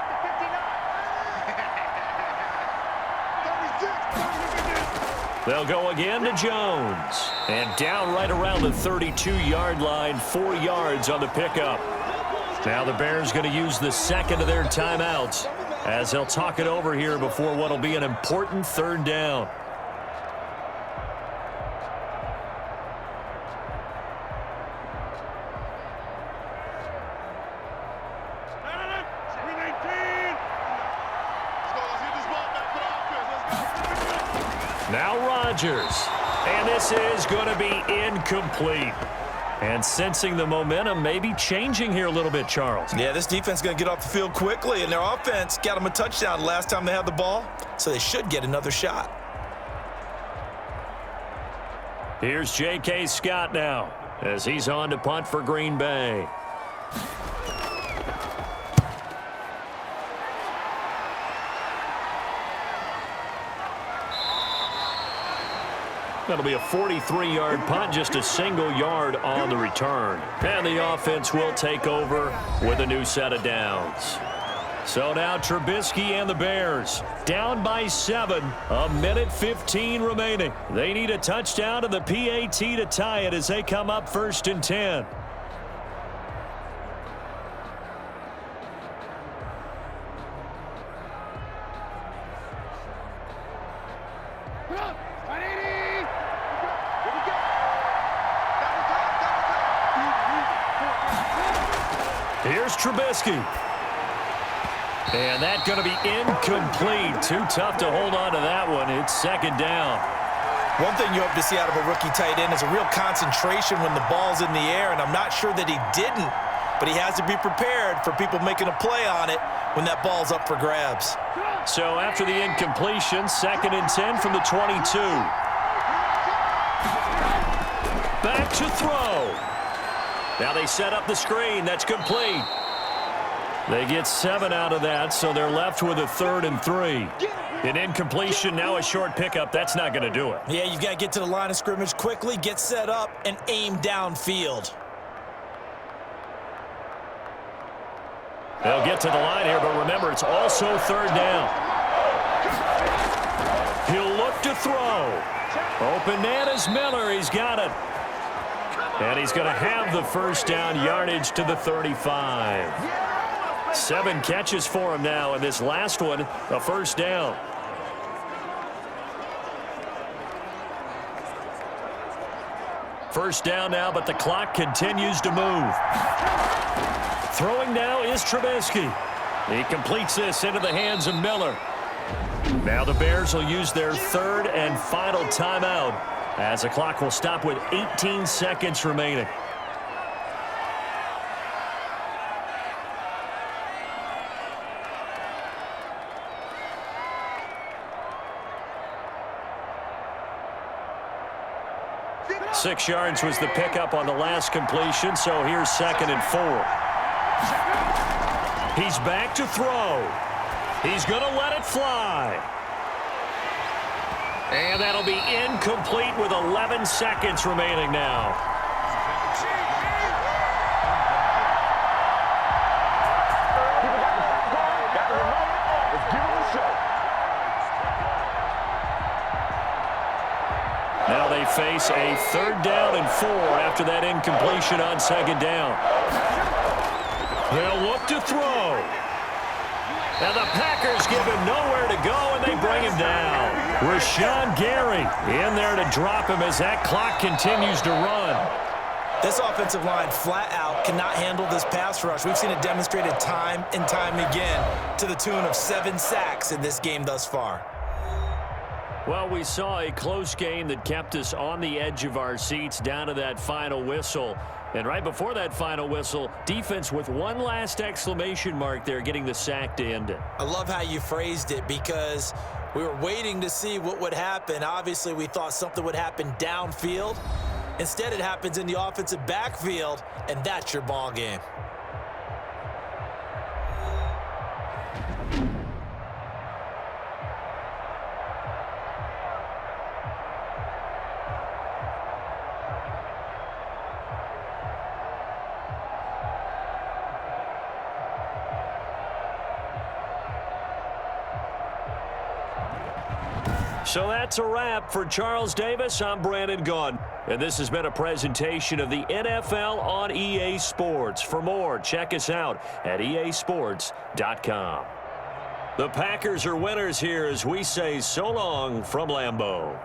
S2: They'll go again to Jones. And down right around the 32-yard line, 4 yards on the pickup. Now the Bears going to use the second of their timeouts as they'll talk it over here before what will be an important 3rd down. Now Rodgers, and this is going to be incomplete. And sensing the momentum maybe changing here a little bit, Charles.
S3: Yeah, this defense is going to get off the field quickly, and their offense got them a touchdown last time they had the ball, so they should get another shot.
S2: Here's J.K. Scott now as he's on to punt for Green Bay. That'll be a 43-yard punt, just a single yard on the return. And the offense will take over with a new set of downs. So now Trubisky and the Bears down by 7, a minute 15 remaining. They need a touchdown and the PAT to tie it as they come up 1st and 10. Here's Trubisky. And that's going to be incomplete. Too tough to hold on to that one. It's 2nd down.
S3: One thing you hope to see out of a rookie tight end is a real concentration when the ball's in the air, and I'm not sure that he didn't, but he has to be prepared for people making a play on it when that ball's up for grabs.
S2: So after the incompletion, 2nd and 10 from the 22. Back to throw. Now they set up the screen. That's complete. They get 7 out of that, so they're left with a 3rd and 3. An incompletion, now a short pickup. That's not going to do it.
S3: Yeah, you've got to get to the line of scrimmage quickly, get set up, and aim downfield.
S2: They'll get to the line here, but remember, it's also 3rd down. He'll look to throw. Open man is Miller. He's got it. And he's going to have the 1st down, yardage to the 35. 7 catches for him now, and this last one, a 1st down. First down now, but the clock continues to move. Throwing now is Trubisky. He completes this into the hands of Miller. Now the Bears will use their 3rd and final timeout as the clock will stop with 18 seconds remaining. Six yards was the pickup on the last completion, so here's 2nd and 4. He's back to throw. He's going to let it fly. And that'll be incomplete with 11 seconds remaining now. Now they face a 3rd down and 4 after that incompletion on 2nd down. They'll look to throw. And the Packers give him nowhere to go, and they bring him down. Rashawn Gary in there to drop him as that clock continues to run.
S3: This offensive line flat out cannot handle this pass rush. We've seen it demonstrated time and time again to the tune of 7 sacks in this game thus far.
S2: Well, we saw a close game that kept us on the edge of our seats down to that final whistle. And right before that final whistle, defense with one last exclamation mark there, getting the sack to end it.
S3: I love how you phrased it because we were waiting to see what would happen. Obviously, we thought something would happen downfield. Instead, it happens in the offensive backfield, and that's your ball game.
S2: So that's a wrap for Charles Davis. I'm Brandon Gaudin, and this has been a presentation of the NFL on EA Sports. For more, check us out at easports.com. The Packers are winners here as we say so long from Lambeau.